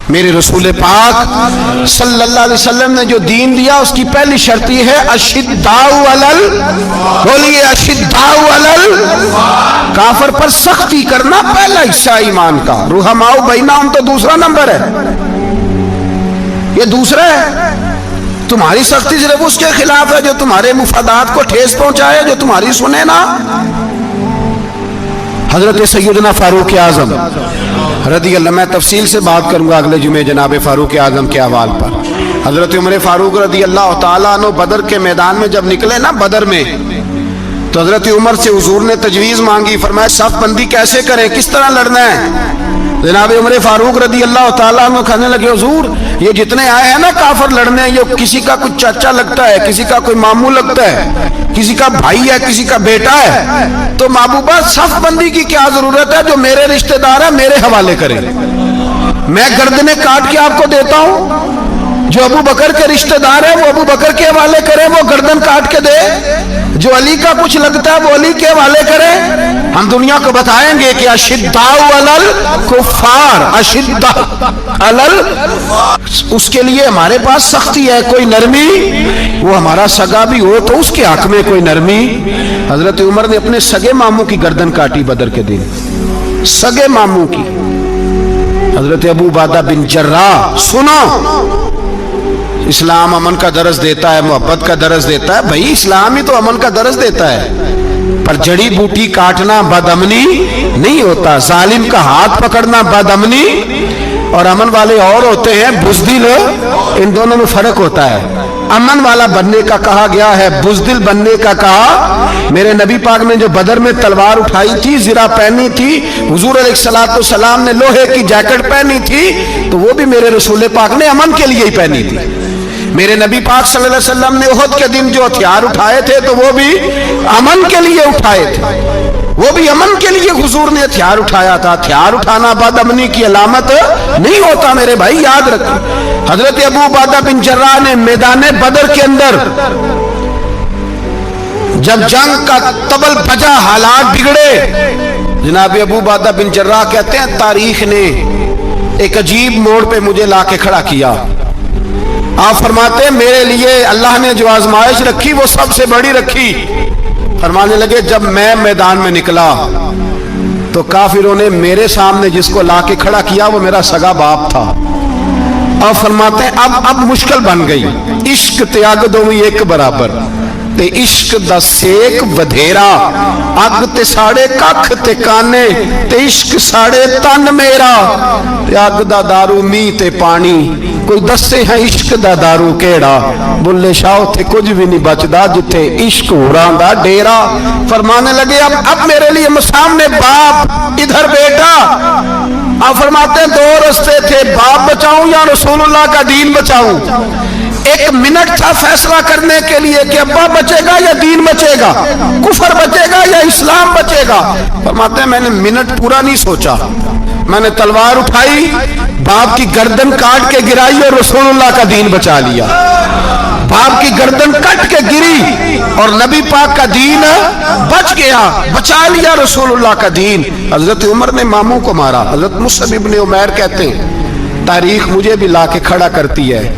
میرے رسول پاک صلی اللہ علیہ وسلم نے جو دین دیا اس کی پہلی شرط یہ ہے اشداء علل، بولیے اشداء علل، کافر پر سختی کرنا پہلا حصہ ایمان کا۔ رحماء بینہم تو دوسرا نمبر ہے، یہ دوسرا ہے۔ تمہاری سختی صرف اس کے خلاف ہے جو تمہارے مفادات کو ٹھیس پہنچائے، جو تمہاری سنے نا۔ حضرت سیدنا فاروق اعظم رضی اللہ، میں تفصیل سے بات کروں گا اگلے جمعے جناب فاروق اعظم کے احوال پر۔ حضرت عمر فاروق رضی اللہ تعالیٰ عنہ بدر کے میدان میں جب نکلے نا، بدر میں، تو حضرت عمر سے حضور نے تجویز مانگی، فرمایا صف بندی کیسے کریں، کس طرح لڑنا ہے؟ جناب عمر فاروق رضی اللہ تعالیٰ عنہ کہنے لگے حضور یہ جتنے آئے ہیں نا کافر لڑنے، یہ کسی کا کوئی چاچا لگتا ہے، کسی کا کوئی ماموں لگتا ہے، کسی کا بھائی ہے، کسی کا بیٹا ہے، تو محبوبہ صف بندی کی کیا ضرورت ہے؟ جو میرے رشتہ دار ہے میرے حوالے کرے، میں گردنیں کاٹ کے آپ کو دیتا ہوں۔ جو ابو بکر کے رشتہ دار ہے وہ ابو بکر کے حوالے کرے، وہ گردن کاٹ کے دے۔ جو علی کا کچھ لگتا ہے وہ علی کے حوالے کرے۔ ہم دنیا کو بتائیں گے کہ اشداء علل کفار، اشداء علل، اس کے لیے ہمارے پاس سختی ہے، کوئی نرمی، وہ ہمارا سگا بھی ہو تو اس کے حق میں کوئی نرمی۔ حضرت عمر نے اپنے سگے ماموں کی گردن کاٹی بدر کے دن، سگے ماموں کی۔ حضرت ابو عبیدہ بن جراح، سنو، اسلام امن کا درس دیتا ہے، محبت کا درس دیتا ہے، بھائی اسلام ہی تو امن کا درس دیتا ہے، پر جڑی بوٹی کاٹنا بدامنی نہیں ہوتا، ظالم کا ہاتھ پکڑنا بدامنی، اور امن والے اور ہوتے ہیں بزدل، ان دونوں میں فرق ہوتا ہے۔ امن والا بننے کا کہا گیا ہے، بزدل بننے کا کہا۔ میرے نبی پاک نے جو بدر میں تلوار اٹھائی تھی، زرہ پہنی تھی، حضور علیہ السلام نے لوہے کی جیکٹ پہنی تھی، تو وہ بھی میرے رسول پاک نے امن کے لیے ہی پہنی تھی۔ میرے نبی پاک صلی اللہ علیہ وسلم نے احد کے دن جو ہتھیار اٹھائے تھے تو وہ بھی امن کے لیے اٹھائے تھے، وہ بھی امن کے لیے حضور نے ہتھیار اٹھایا تھا۔ ہتھیار اٹھانا بد امنی کی علامت نہیں ہوتا میرے بھائی، یاد رکھیں۔ حضرت ابو عبیدہ بن جراح نے میدان بدر کے اندر جب جنگ کا طبل بجا، حالات بگڑے، جناب ابو عبیدہ بن جراح کہتے ہیں تاریخ نے ایک عجیب موڑ پہ مجھے لا کے کھڑا کیا۔ آپ فرماتے ہیں میرے لیے اللہ نے جو آزمائش رکھی وہ سب سے بڑی رکھی۔ فرمانے لگے جب میں میدان میں نکلا تو کافروں نے میرے سامنے جس کو لا کے کھڑا کیا وہ میرا سگا باپ تھا۔ اور فرماتے ہیں اب مشکل بن گئی، عشق تیاگ دوویں ایک برابر، تے عشق دا سیک ودھیرا، اگ تے ساڑے ککھ تے کانے، تے عشق ساڑے تن میرا، تے اگ دا دارو می تے پانی، کوئی دسے ہیں عشق دا دارو کیڑا، بلے شاہ تھے کچھ بھی نہیں بچدا جتھے عشق ہوراں دا ڈیرا۔ فرمانے لگے اب میرے لیے سامنے باپ، ادھر بیٹا۔ آپ فرماتے ہیں دو رستے تھے، باپ بچاؤں یا رسول اللہ کا دین بچاؤں۔ ایک منٹ تھا فیصلہ کرنے کے لیے کہ ابا بچے گا یا دین بچے گا، کفر بچے گا یا اسلام بچے گا۔ فرماتے ہیں میں نے منٹ پورا نہیں سوچا، میں نے تلوار اٹھائی، باپ کی گردن کاٹ کے گرائی اور رسول اللہ کا دین بچا لیا۔ باپ کی گردن کٹ کے گری اور نبی پاک کا دین بچ گیا، بچا لیا رسول اللہ کا دین۔ حضرت عمر نے ماموں کو مارا۔ حضرت مصعب ابن عمیر کہتے ہیں تاریخ مجھے بھی لا کے کھڑا کرتی ہے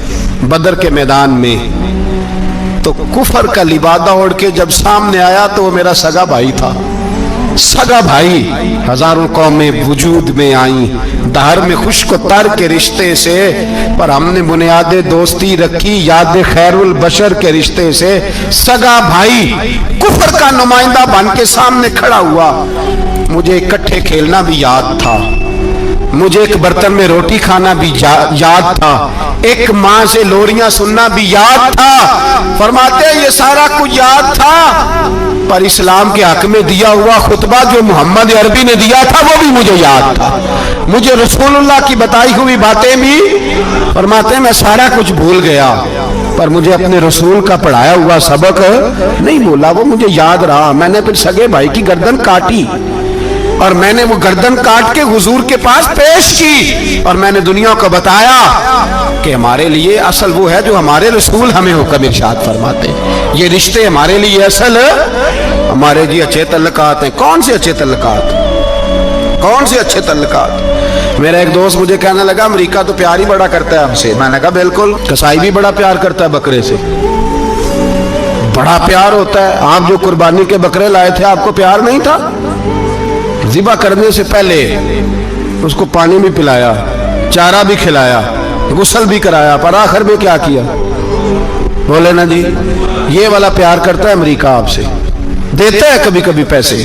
بدر کے میدان میں، تو کفر کا لبادہ اوڑھ کے جب سامنے آیا تو وہ میرا سگا بھائی تھا، سگا بھائی۔ ہزاروں قومیں وجود میں آئیں دہر میں خشک و تر کے رشتے سے، پر ہم نے بنیاد دوستی رکھی یاد خیر البشر کے رشتے سے۔ سگا بھائی کفر کا نمائندہ بن کے سامنے کھڑا ہوا۔ مجھے اکٹھے کھیلنا بھی یاد تھا، مجھے ایک برتن میں روٹی کھانا بھی یاد تھا، ایک ماں سے لوریاں سننا بھی یاد تھا۔ فرماتے ہیں یہ سارا کچھ یاد تھا، پر اسلام کے حق میں دیا ہوا خطبہ جو محمد عربی نے دیا تھا وہ بھی مجھے یاد تھا، مجھے رسول اللہ کی بتائی ہوئی باتیں بھی۔ فرماتے ہیں میں سارا کچھ بھول گیا، پر مجھے اپنے رسول کا پڑھایا ہوا سبق نہیں بولا، وہ مجھے یاد رہا۔ میں نے پھر سگے بھائی کی گردن کاٹی اور میں نے وہ گردن کاٹ کے حضور کے پاس پیش کی، اور میں نے دنیا کو بتایا کہ ہمارے لیے اصل وہ ہے جو ہمارے رسول ہمیں حکم ارشاد فرماتے ہیں۔ یہ رشتے ہمارے لیے اصل ہمارے جی اچھے تعلقات ہیں۔ کون سے اچھے تعلقات؟ کون سے اچھے تعلقات؟ میرا ایک دوست مجھے کہنے لگا امریکہ تو پیار ہی بڑا کرتا ہے ہم سے. میں نے کہا بالکل, کسائی بھی بڑا پیار کرتا ہے بکرے سے, بڑا پیار ہوتا ہے. آپ جو قربانی کے بکرے لائے تھے آپ کو پیار نہیں تھا؟ ذبح کرنے سے پہلے اس کو پانی بھی پلایا, چارہ بھی کھلایا, غسل بھی کرایا, پر آخر میں کیا کیا؟ بولے نا جی, یہ والا پیار کرتا ہے امریکہ آپ سے. دیتا ہے کبھی کبھی پیسے,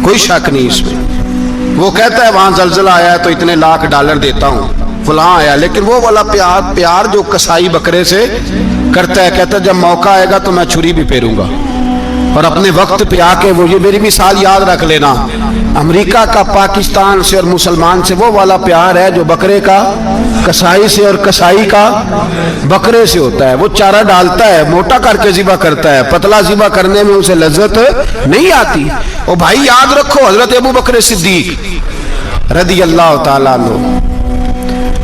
کوئی شک نہیں اس میں. وہ کہتا ہے وہاں زلزلہ آیا ہے تو اتنے لاکھ ڈالر دیتا ہوں, فلاں آیا, لیکن وہ والا پیار جو کسائی بکرے سے کرتا ہے, کہتا ہے جب موقع آئے گا تو میں چھری بھی پھیروں گا. اور اپنے وقت پہ آ کے وہ, یہ میری مثال یاد رکھ لینا, امریکہ کا پاکستان سے اور مسلمان سے وہ والا پیار ہے جو بکرے کا کسائی سے اور کسائی کا بکرے سے ہوتا ہے. وہ چارہ ڈالتا ہے, موٹا کر کے ذبح کرتا ہے, پتلا ذبح کرنے میں اسے لذت نہیں آتی. اور بھائی یاد رکھو, حضرت ابو بکر صدیق رضی اللہ تعالیٰ عنہ,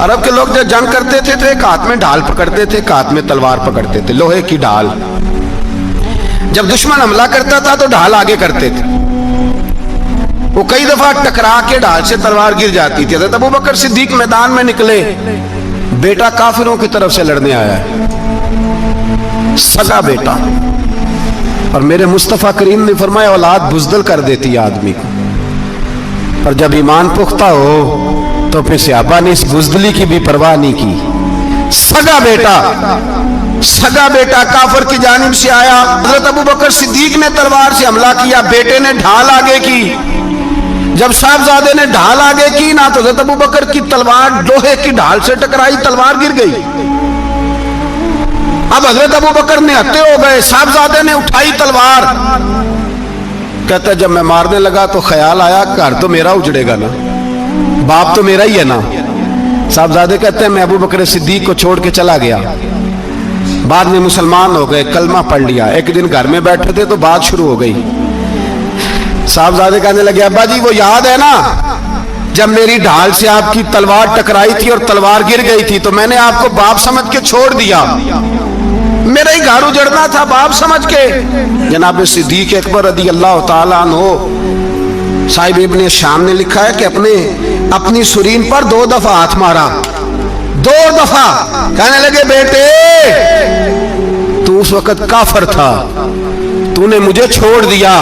عرب کے لوگ جب جنگ کرتے تھے تو ایک ہاتھ میں ڈھال پکڑتے تھے, ایک ہاتھ میں تلوار پکڑتے تھے, لوہے کی ڈھال. جب دشمن حملہ کرتا تھا تو ڈھال آگے کرتے تھے. وہ کئی دفعہ ٹکرا کے ڈھال سے تلوار گر جاتی تھی. حضرت ابو بکر صدیق میدان میں نکلے, بیٹا کافروں کی طرف سے لڑنے آیا ہے, سگا بیٹا. اور میرے مصطفیٰ کریم نے فرمایا اولاد بزدل کر دیتی ہے آدمی کو, اور جب ایمان پختہ ہو تو پھر صحابہ نے اس بزدلی کی بھی پرواہ نہیں کی. سگا بیٹا کافر کی جانب سے آیا, حضرت ابو بکر صدیق نے تلوار سے حملہ کیا, بیٹے نے ڈھال آگے کی. جب صاحبزادے نے ڈھال آگے کی نا تو حضرت ابو بکر کی تلوار لوہے کی ڈھال سے ٹکرائی, تلوار گر گئی. اب حضرت ابو بکر نے ہتے ہو گئے, صاحبزادے نے اٹھائی تلوار. کہتا ہے جب میں مارنے لگا تو خیال آیا گھر تو میرا اجڑے گا نا, باپ تو میرا ہی ہے نا. صاحبزادے کہتے ہیں میں ابو بکر صدیق کو چھوڑ کے چلا گیا. بعد میں مسلمان ہو گئے, کلمہ پڑھ لیا. ایک دن گھر میں بیٹھے تھے تو بات شروع ہو گئی. صاحبزادے کہنے لگے ابا جی وہ یاد ہے نا جب میری ڈھال سے آپ کی تلوار ٹکرائی تھی اور تلوار گر گئی تھی تو میں نے آپ کو باپ سمجھ کے چھوڑ دیا, میرا ہی گھر اجڑنا تھا باپ سمجھ کے. جناب صدیق اکبر رضی اللہ تعالیٰ عنہ صاحب ابن شام نے لکھا ہے کہ اپنی سرین پر 2 دفعہ ہاتھ مارا, 2 دفعہ. کہنے لگے بیٹے تو اس وقت کافر تھا, تو نے مجھے چھوڑ دیا.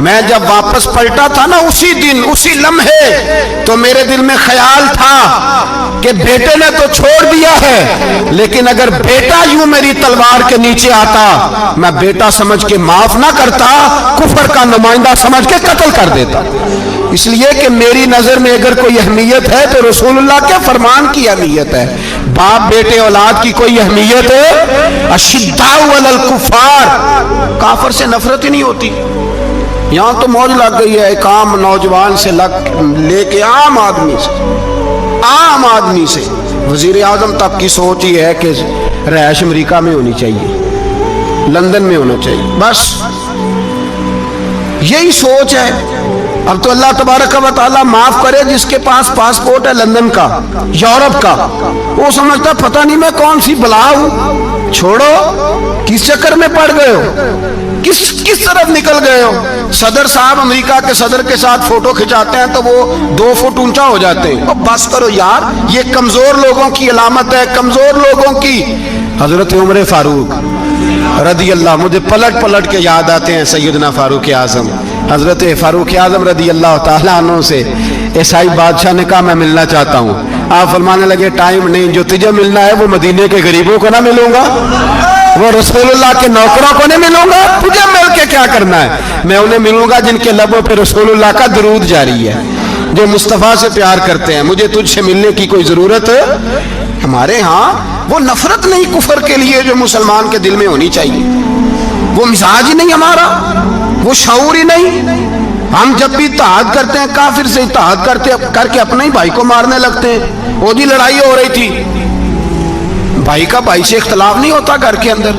میں جب واپس پلٹا تھا نا اسی دن اسی لمحے تو میرے دل میں خیال تھا کہ بیٹے نے تو چھوڑ دیا ہے, لیکن اگر بیٹا یوں میری تلوار کے نیچے آتا میں بیٹا سمجھ کے معاف نہ کرتا, کفر کا نمائندہ سمجھ کے قتل کر دیتا. اس لیے کہ میری نظر میں اگر کوئی اہمیت ہے تو رسول اللہ کے فرمان کی اہمیت ہے. باپ بیٹے اولاد کی کوئی اہمیت ہے؟ اشداء علی الکفار, کافر سے نفرت ہی نہیں ہوتی. یہاں تو موج لگ گئی ہے ایک عام نوجوان سے لے کے عام آدمی سے وزیر اعظم تک کی سوچ یہ ہے کہ رہائش امریکہ میں ہونی چاہیے, لندن میں ہونا چاہیے, بس یہی سوچ ہے. اب تو اللہ تبارک و تعالیٰ معاف کرے جس کے پاس پاسپورٹ ہے لندن کا, یورپ کا, وہ سمجھتا پتہ نہیں میں کون سی بلا ہوں. چھوڑو, کس چکر میں پڑ گئے ہو, کس طرف نکل گئے ہو. صدر صاحب امریکہ کے صدر کے ساتھ فوٹو کھچاتے ہیں تو وہ 2 فٹ اونچا ہو جاتے ہیں. اب بس کرو یار, یہ کمزور لوگوں کی علامت ہے, کمزور لوگوں کی. حضرت عمر فاروق رضی اللہ, مجھے پلٹ کے یاد آتے ہیں سیدنا فاروق اعظم. حضرت فاروق اعظم رضی اللہ تعالیٰ عنہ سے عیسائی بادشاہ نے کہا میں ملنا چاہتا ہوں. آپ فرمانے لگے ٹائم نہیں, جو تجھے ملنا ہے وہ مدینے کے غریبوں کو نہ ملوں گا, وہ رسول اللہ کے نوکروں کو نہیں ملوں گا. تجھے مل کے کیا کرنا ہے؟ میں انہیں ملوں گا جن کے لبوں پہ رسول اللہ کا درود جاری ہے, جو مصطفیٰ سے پیار کرتے ہیں. مجھے تجھ سے ملنے کی کوئی ضرورت ہے؟ ہمارے ہاں وہ نفرت نہیں کفر کے لیے جو مسلمان کے دل میں ہونی چاہیے, وہ مزاج ہی نہیں ہمارا, وہ شعور ہی نہیں. ہم جب بھی اتحاد کرتے ہیں کافر سے اتحاد کر کے اپنے ہی بھائی کو مارنے لگتے ہیں. وہ دی لڑائی ہو رہی تھی, بھائی کا بھائی سے اختلاف نہیں ہوتا گھر کے اندر,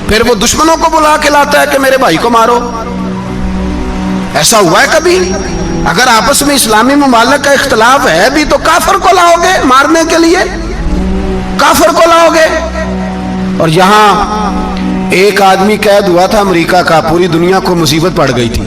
پھر وہ دشمنوں کو بلا کے لاتا ہے کہ میرے بھائی کو مارو. ایسا ہوا ہے کبھی؟ اگر آپس میں اسلامی ممالک کا اختلاف ہے بھی تو کافر کو لاؤ گے مارنے کے لیے, کافر کو لاؤ گے. اور یہاں ایک آدمی قید ہوا تھا امریکہ کا, پوری دنیا کو مصیبت پڑ گئی تھی.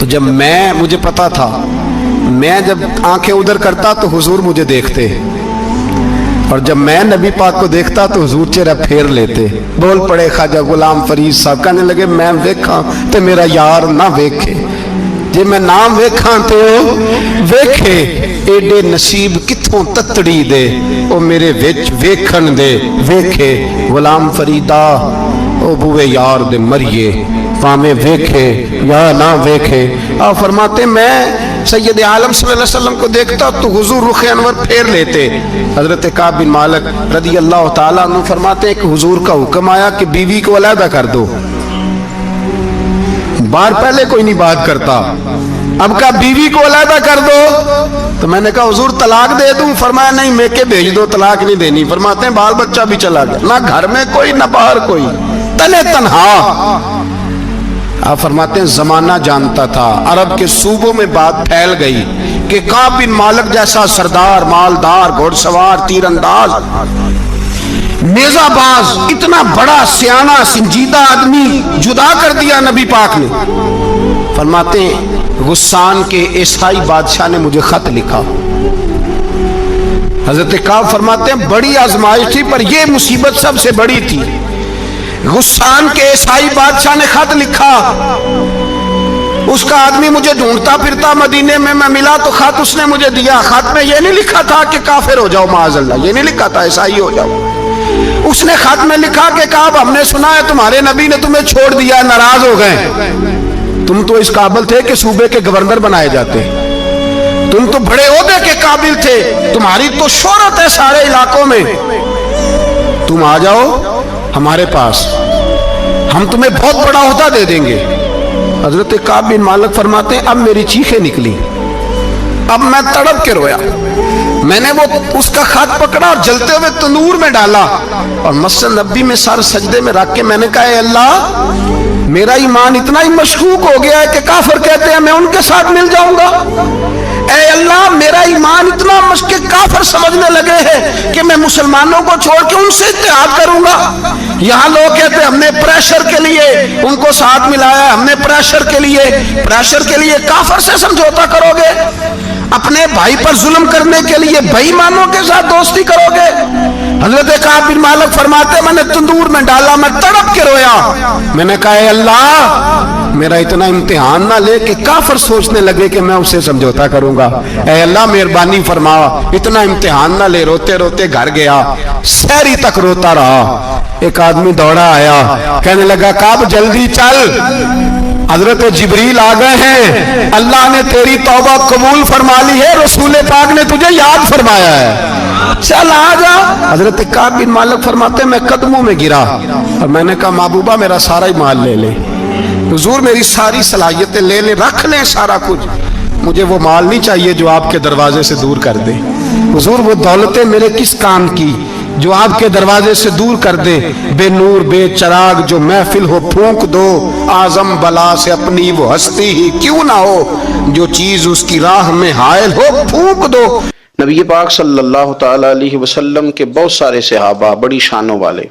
تو جب مجھے پتا تھا، میں جب آنکھیں ادھر کرتا تو حضور مجھے دیکھتے، اور جب میں نبی پاک کو دیکھتا تو حضور چہرہ پھیر لیتے۔ بول پڑے خواجہ غلام فرید صاحب، کہنے لگے میں ویکھاں تے میرا یار نہ ویکھے، جے میں نام ویکھاں تے او ویکھے، ایڈے نصیب کتھوں تتڑی دے او میرے وچ ویکھن دے ویکھے۔ غلام فریدا او بوے یار دے مریے، پامیں ویکھے یا نہ ویکھے۔ آپ فرماتے میں سید عالم صلی اللہ علیہ وسلم کو دیکھتا تو حضور رخ انور پھیر لیتے۔ حضرت کعب بن مالک رضی اللہ تعالیٰ عنہ فرماتے ہیں کہ حضور کا حکم آیا کہ بیوی کو علیحدہ کر دو۔ بار پہلے کوئی نہیں بات کرتا، اب کہا بیوی کو علیحدہ کر دو، تو میں نے کہا حضور طلاق دے دوں؟ فرمایا نہیں، میکے بھیج دو، طلاق نہیں دینی۔ فرماتے ہیں بال بچہ بھی چلا گیا، نہ گھر میں کوئی نہ باہر کوئی، تنے تنہا۔ آپ فرماتے ہیں زمانہ جانتا تھا، عرب کے صوبوں میں بات پھیل گئی کہ کعب بن مالک جیسا سردار، مالدار، گھوڑ سوار، تیر انداز، نیزہ باز، اتنا بڑا سیانہ سنجیدہ آدمی جدا کر دیا نبی پاک نے۔ فرماتے ہیں غسان کے عیسائی بادشاہ نے مجھے خط لکھا۔ حضرت کعب فرماتے ہیں بڑی آزمائش تھی، پر یہ مصیبت سب سے بڑی تھی۔ غسان کے عیسائی بادشاہ نے خط لکھا، اس کا آدمی مجھے ڈھونڈتا پھرتا مدینے میں، میں ملا تو خط اس نے مجھے دیا۔ خط میں یہ نہیں لکھا تھا کہ کافر ہو جاؤ معاذ اللہ، یہ نہیں لکھا تھا عیسائی ہو جاؤ۔ اس نے خط میں لکھا کہ کعب ہم نے سنا ہے تمہارے نبی نے تمہیں چھوڑ دیا، ناراض ہو گئے، تم تو اس قابل تھے کہ صوبے کے گورنر بنائے جاتے، تم تو بڑے عہدے کے قابل تھے، تمہاری تو شہرت ہے سارے علاقوں میں، تم آ جاؤ ہمارے پاس، ہم تمہیں بہت بڑا عہدہ دے دیں گے۔ حضرت کعب بن مالک فرماتے ہیں اب میری چیخیں نکلی، اب میں تڑپ کے رویا۔ میں نے وہ اس کا خط پکڑا اور جلتے ہوئے تنور میں ڈالا اور مسجد نبی میں سر سجدے میں رکھ کے میں نے کہا اے اللہ، میرا ایمان اتنا ہی مشکوک ہو گیا ہے کہ کافر کہتے ہیں میں ان کے ساتھ مل جاؤں گا۔ اے اللہ، میرا ایمان اتنا مشکوک، کافر سمجھنے لگے ہیں کہ میں مسلمانوں کو چھوڑ کے ان سے اتحاد کروں گا۔ یہاں لوگ کہتے ہیں ہم نے پریشر کے لیے ان کو ساتھ ملایا، ہم نے پریشر کے لیے کافر سے سمجھوتا کرو گے، اپنے بھائی پر ظلم کرنے کے لیے بے ایمانوں کے ساتھ دوستی کرو گے۔ حضرت کعب بن مالک فرماتے میں نے تندور میں ڈالا، میں تڑپ کے رویا، میں نے کہا اے اللہ، میرا اتنا امتحان نہ لے کہ کافر سوچنے لگے کہ میں اسے سمجھوتا کروں گا، اے اللہ مہربانی فرما، اتنا امتحان نہ لے۔ روتے روتے گھر گیا، سحری تک روتا رہا۔ ایک آدمی دوڑا آیا، کہنے لگا کعب جلدی چل، حضرت جبریل آ گئے ہیں، اللہ نے تیری توبہ قبول فرما لی ہے، رسول پاک نے تجھے یاد فرمایا ہے، چل آ جا۔ حضرت کعب بن مالک فرماتے میں قدموں میں گرا اور میں نے کہا محبوبہ میرا سارا ہی مال لے لے، حضور میری ساری صلاحیتیں لے لیں، رکھ لیں سارا کچھ، مجھے وہ مال نہیں چاہیے جو آپ کے دروازے سے دور کر دے، حضور وہ دولتیں میرے کس کام کی جو آپ کے دروازے سے دور کر دے، بے نور بے چراغ جو محفل ہو پھونک دو، اعظم بلا سے اپنی وہ ہستی ہی کیوں نہ ہو، جو چیز اس کی راہ میں حائل ہو پھونک دو۔ نبی پاک صلی اللہ تعالی علیہ وسلم کے بہت سارے صحابہ بڑی شانوں والے،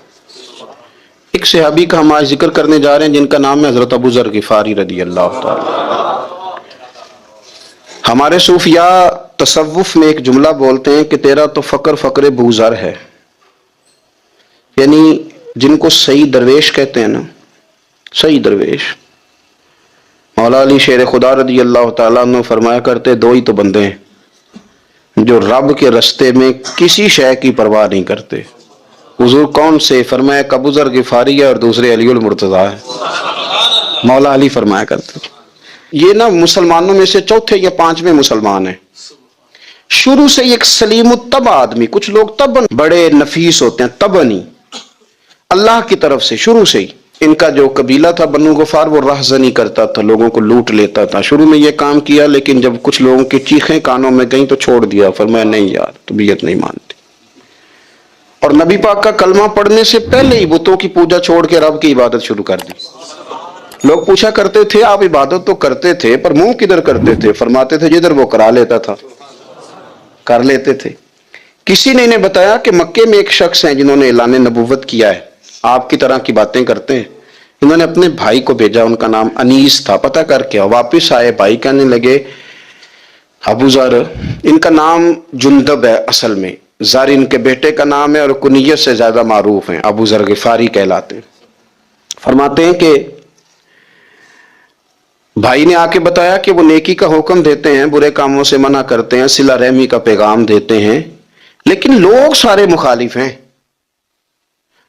ایک صحابی کا ہم آج ذکر کرنے جا رہے ہیں جن کا نام ہے حضرت ابو ذر غفاری رضی اللہ تعالی۔ ہمارے صوفیاء تصوف میں ایک جملہ بولتے ہیں کہ تیرا تو فقر فقر ابو ذر ہے، یعنی جن کو صحیح درویش کہتے ہیں نا، صحیح درویش۔ مولا علی شیر خدا رضی اللہ تعالیٰ عنہ فرمایا کرتے دو ہی تو بندے ہیں جو رب کے رستے میں کسی شے کی پرواہ نہیں کرتے۔ حضور کون سے؟ فرمایا ابو ذر غفاری ہے اور دوسرے علی المرتضیٰ ہے۔ مولا علی فرمایا کرتے یہ نا مسلمانوں میں سے چوتھے یا پانچویں مسلمان ہیں، شروع سے ایک سلیم الطبع آدمی، کچھ لوگ طبعاً بڑے نفیس ہوتے ہیں، طبعاً ہی اللہ کی طرف سے شروع سے ہی۔ ان کا جو قبیلہ تھا بنو غفار وہ رہزنی کرتا تھا، لوگوں کو لوٹ لیتا تھا، شروع میں یہ کام کیا لیکن جب کچھ لوگوں کی چیخیں کانوں میں گئیں تو چھوڑ دیا، فرمایا نہیں یار طبیعت نہیں مانتی، اور نبی پاک کا کلمہ پڑھنے سے پہلے ہی بتوں کی پوجا چھوڑ کے رب کی عبادت شروع کر دی۔ لوگ پوچھا کرتے تھے آپ عبادت تو کرتے تھے پر منہ کدھر کرتے تھے؟ فرماتے تھے جدھر وہ کرا لیتا تھا کر لیتے تھے۔ کسی نے انہیں بتایا کہ مکے میں ایک شخص ہیں جنہوں نے اعلان نبوت کیا ہے، آپ کی طرح کی باتیں کرتے ہیں، انہوں نے اپنے بھائی کو بھیجا، ان کا نام انیس تھا، پتہ کر کے واپس آئے، بھائی کہنے لگے ابو ذر، ان کا نام جندب ہے اصل میں، ذر ان کے بیٹے کا نام ہے اور کنیت سے زیادہ معروف ہیں، ابو ذر غفاری کہلاتے ہیں۔ فرماتے ہیں کہ بھائی نے آ کے بتایا کہ وہ نیکی کا حکم دیتے ہیں، برے کاموں سے منع کرتے ہیں، صلہ رحمی کا پیغام دیتے ہیں، لیکن لوگ سارے مخالف ہیں۔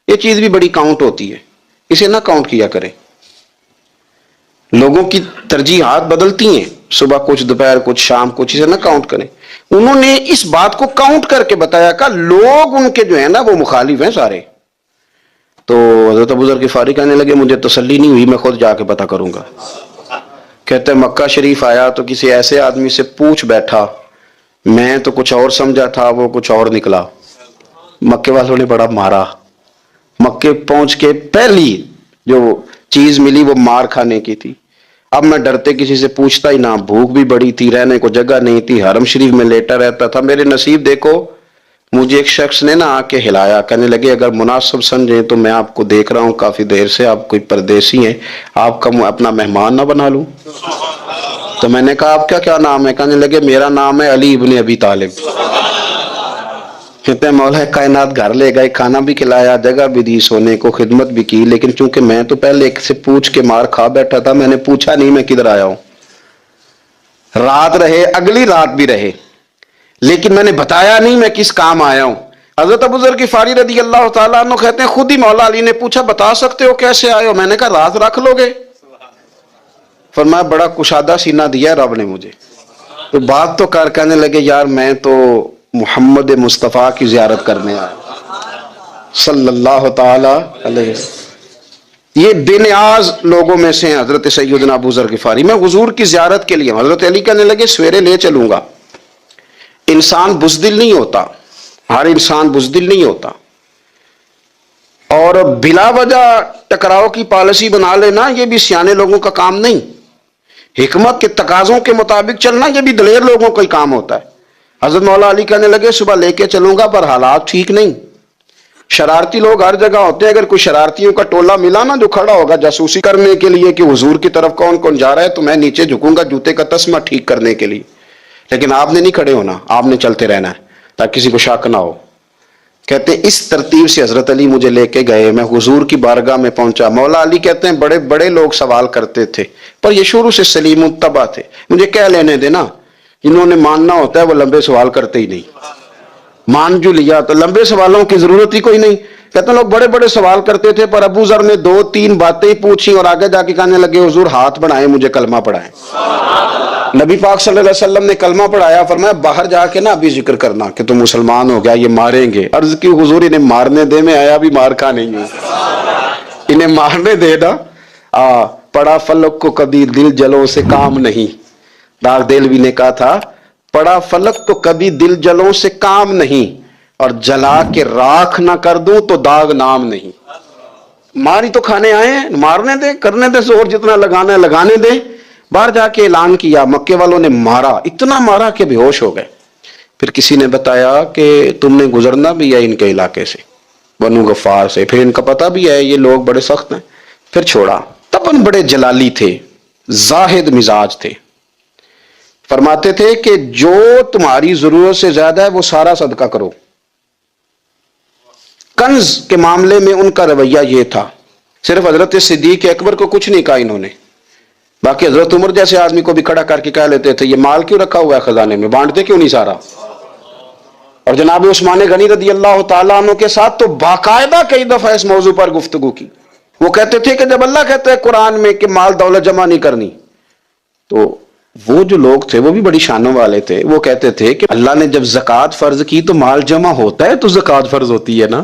یہ چیز بھی بڑی کاؤنٹ ہوتی ہے، اسے نہ کاؤنٹ کیا کریں۔ لوگوں کی ترجیحات بدلتی ہیں، صبح کچھ، دوپہر کچھ، شام کچھ، اسے نہ کاؤنٹ کریں۔ انہوں نے اس بات کو کاؤنٹ کر کے بتایا کہ لوگ ان کے جو ہیں نا وہ مخالف ہیں سارے۔ تو حضرت ابو ذر غفاری کہنے لگے مجھے تسلی نہیں ہوئی، میں خود جا کے پتہ کروں گا۔ کہتے ہیں مکہ شریف آیا تو کسی ایسے آدمی سے پوچھ بیٹھا، میں تو کچھ اور سمجھا تھا، وہ کچھ اور نکلا۔ مکے والوں نے بڑا مارا، مکے پہنچ کے پہلی جو چیز ملی وہ مار کھانے کی تھی۔ اب میں ڈرتے کسی سے پوچھتا ہی نہ، بھوک بھی بڑی تھی، رہنے کو جگہ نہیں تھی، حرم شریف میں لیٹا رہتا تھا۔ میرے نصیب دیکھو، مجھے ایک شخص نے آ کے ہلایا، کہنے لگے اگر مناسب سمجھیں تو میں آپ کو دیکھ رہا ہوں کافی دیر سے، آپ کوئی پردیسی ہیں، آپ کا اپنا مہمان نہ بنا لوں۔ تو میں نے کہا آپ کا کیا نام ہے؟ کہنے لگے میرا نام ہے علی ابن ابی طالب۔ کہتے ہیں مولا کائنات گھر لے گئے، کھانا بھی کھلایا، جگہ بھی دی، سونے کو خدمت بھی کی، لیکن چونکہ میں تو پہلے ایک سے پوچھ کے مار کھا بیٹھا تھا، میں نے پوچھا نہیں میں کدھر آیا ہوں۔ رات رہے، اگلی رات بھی رہے، لیکن میں نے بتایا نہیں میں کس کام آیا ہوں۔ حضرت ابو ذر غفاری رضی اللہ تعالیٰ عنہ کہتے ہیں خود ہی مولا علی نے پوچھا بتا سکتے ہو کیسے آئے ہو؟ میں نے کہا رات رکھ لو گے؟ فرمایا بڑا کشادہ سینہ دیا رب نے مجھے، تو بات تو کر۔ کہنے لگے یار میں تو محمد مصطفیٰ کی زیارت کرنے آیا صلی اللہ تعالی علیہ وسلم۔ یہ بے نیاز لوگوں میں سے ہیں حضرت سیدنا ابو ذر غفاری۔ میں حضور کی زیارت کے لیے، حضرت علی کہنے لگے سویرے لے چلوں گا۔ انسان بزدل نہیں ہوتا، ہر انسان بزدل نہیں ہوتا، اور بلا وجہ ٹکراؤ کی پالیسی بنا لینا یہ بھی سیانے لوگوں کا کام نہیں۔ حکمت کے تقاضوں کے مطابق چلنا یہ بھی دلیر لوگوں کا ہی کام ہوتا ہے۔ حضرت مولا علی کہنے لگے صبح لے کے چلوں گا، پر حالات ٹھیک نہیں، شرارتی لوگ ہر جگہ ہوتے ہیں، اگر کوئی شرارتیوں کا ٹولہ ملا نا جو کھڑا ہوگا جاسوسی کرنے کے لیے کہ حضور کی طرف کون کون جا رہا ہے، تو میں نیچے جھکوں گا جوتے کا تسمہ ٹھیک کرنے کے لیے، لیکن آپ نے نہیں کھڑے ہونا، آپ نے چلتے رہنا ہے تاکہ کسی کو شک نہ ہو۔ کہتے ہیں اس ترتیب سے حضرت علی مجھے لے کے گئے، میں حضور کی بارگاہ میں پہنچا۔ مولا علی کہتے ہیں بڑے بڑے لوگ سوال کرتے تھے، پر یہ شروع سے سلیم الطبع تھے، مجھے کہہ لینے دینا، جنہوں نے ماننا ہوتا ہے وہ لمبے سوال کرتے ہی نہیں، مان جو لیا تو لمبے سوالوں کی ضرورت ہی کوئی نہیں۔ کہتے ہیں لوگ بڑے بڑے سوال کرتے تھے، پر ابو ذر نے 2-3 باتیں ہی پوچھی اور آگے جا کے کہنے لگے حضور ہاتھ بڑھائیں مجھے کلمہ پڑھائیں۔ نبی پاک صلی اللہ علیہ وسلم نے کلمہ پڑھایا، فرمایا باہر جا کے نا ابھی ذکر کرنا کہ تم مسلمان ہو گیا، یہ ماریں گے۔ عرض کی حضور انہیں مارنے دے، میں آیا بھی مار کھا نہیں ہوں، انہیں مارنے دے نا۔ پڑا فلک کو کبھی دل جلوں سے کام نہیں، داغ دلوی نے کہا تھا پڑا فلک تو کبھی دل جلوں سے کام نہیں، اور جلا کے راکھ نہ کر دوں تو داغ نام نہیں۔ ماری تو کھانے آئے ہیں، مارنے دے، کرنے دے زور جتنا لگانا ہے لگانے دے۔ باہر جا کے اعلان کیا، مکے والوں نے مارا، اتنا مارا کہ بے ہوش ہو گئے۔ پھر کسی نے بتایا کہ تم نے گزرنا بھی ہے ان کے علاقے سے، بنو غفار سے، پھر ان کا پتہ بھی ہے یہ لوگ بڑے سخت ہیں، پھر چھوڑا۔ تب ان بڑے جلالی تھے، زاہد مزاج تھے، فرماتے تھے کہ جو تمہاری ضرورت سے زیادہ ہے وہ سارا صدقہ کرو۔ کنز کے معاملے میں ان کا رویہ یہ تھا، صرف حضرت صدیق اکبر کو کچھ نہیں کہا انہوں نے، باقی حضرت عمر جیسے آدمی کو بھی کھڑا کر کے کہہ لیتے تھے یہ مال کیوں رکھا ہوا ہے خزانے میں، بانٹتے کیوں نہیں سارا؟ اور جناب عثمان غنی رضی اللہ تعالیٰ عنہ کے ساتھ تو باقاعدہ کئی دفعہ اس موضوع پر گفتگو کی۔ وہ کہتے تھے کہ جب اللہ کہتا ہے قرآن میں کہ مال دولت جمع نہیں کرنی، تو وہ جو لوگ تھے وہ بھی بڑی شانوں والے تھے، وہ کہتے تھے کہ اللہ نے جب زکوٰۃ فرض کی تو مال جمع ہوتا ہے تو زکوٰۃ فرض ہوتی ہے نا،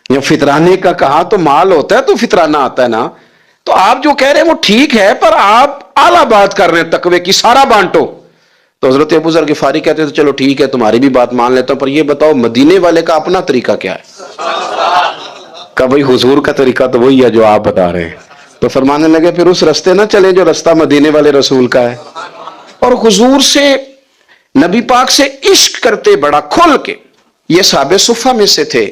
یا فطرانے کا کہا تو مال ہوتا ہے تو فطرانہ آتا ہے نا۔ تو آپ جو کہہ رہے ہیں وہ ٹھیک ہے، پر آپ اعلیٰ بات کر رہے ہیں تقوی کی، سارا بانٹو۔ تو حضرت ابو ذر غفاری کہتے تھے چلو ٹھیک ہے تمہاری بھی بات مان لیتا ہوں، پر یہ بتاؤ مدینے والے کا اپنا طریقہ کیا ہے؟ کہ بھائی حضور کا طریقہ تو وہی ہے جو آپ بتا رہے ہیں۔ تو فرمانے لگے پھر اس رستے نہ چلیں جو رستہ مدینے والے رسول کا ہے۔ اور حضور سے، نبی پاک سے عشق کرتے بڑا کھل کے۔ یہ صحابہ صفہ میں سے تھے،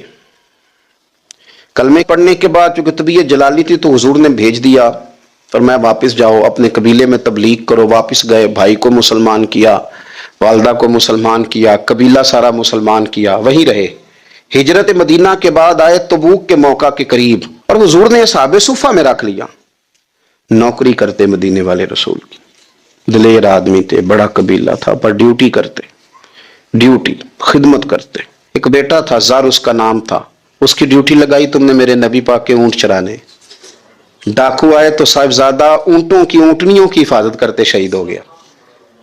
کلمے پڑھنے کے بعد چونکہ طبیعت جلالی تھی تو حضور نے بھیج دیا، فرمایا واپس جاؤ اپنے قبیلے میں تبلیغ کرو۔ واپس گئے، بھائی کو مسلمان کیا، والدہ کو مسلمان کیا، قبیلہ سارا مسلمان کیا، وہیں رہے۔ ہجرت مدینہ کے بعد آئے تبوک کے موقع کے قریب، اور حضور نے اصحاب صفہ میں رکھ لیا۔ نوکری کرتے مدینے والے رسول کی، دلیر آدمی تھے، بڑا قبیلہ تھا، پر ڈیوٹی کرتے، ڈیوٹی خدمت کرتے۔ ایک بیٹا تھا، زر اس کا نام تھا، اس کی ڈیوٹی لگائی تم نے میرے نبی پاک کے اونٹ چرانے۔ ڈاکو آئے تو صاحبزادہ اونٹوں کی، اونٹنیوں کی حفاظت کرتے شہید ہو گیا۔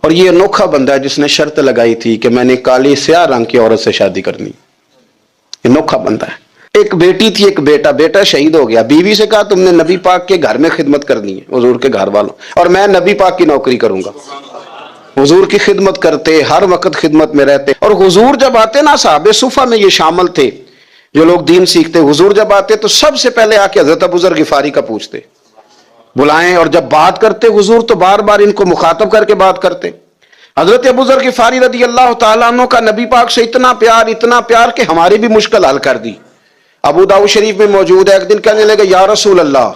اور یہ انوکھا بندہ ہے جس نے شرط لگائی تھی کہ میں نے کالی سیاہ رنگ کی عورت سے شادی کرنی، انوکھا بندہ ہے۔ ایک بیٹی تھی، ایک بیٹا، بیٹا شہید ہو گیا، بیوی سے کہا تم نے نبی پاک کے گھر میں خدمت کرنی ہے، حضور کے گھر والوں، اور میں نبی پاک کی نوکری کروں گا۔ حضور کی خدمت کرتے، ہر وقت خدمت میں رہتے، اور حضور جب آتے نا، صحابہ صفہ میں یہ شامل تھے جو لوگ دین سیکھتے، حضور جب آتے تو سب سے پہلے آ کے حضرت ابو ذر غفاری کا پوچھتے، بلائیں، اور جب بات کرتے حضور تو بار بار ان کو مخاطب کر کے بات کرتے۔ حضرت ابو ذر غفاری رضی اللہ تعالیٰ عنہ کا نبی پاک سے اتنا پیار کہ ہماری بھی مشکل حل کر دی۔ ابو داؤد شریف میں موجود ہے، ایک دن کہنے لگے یا رسول اللہ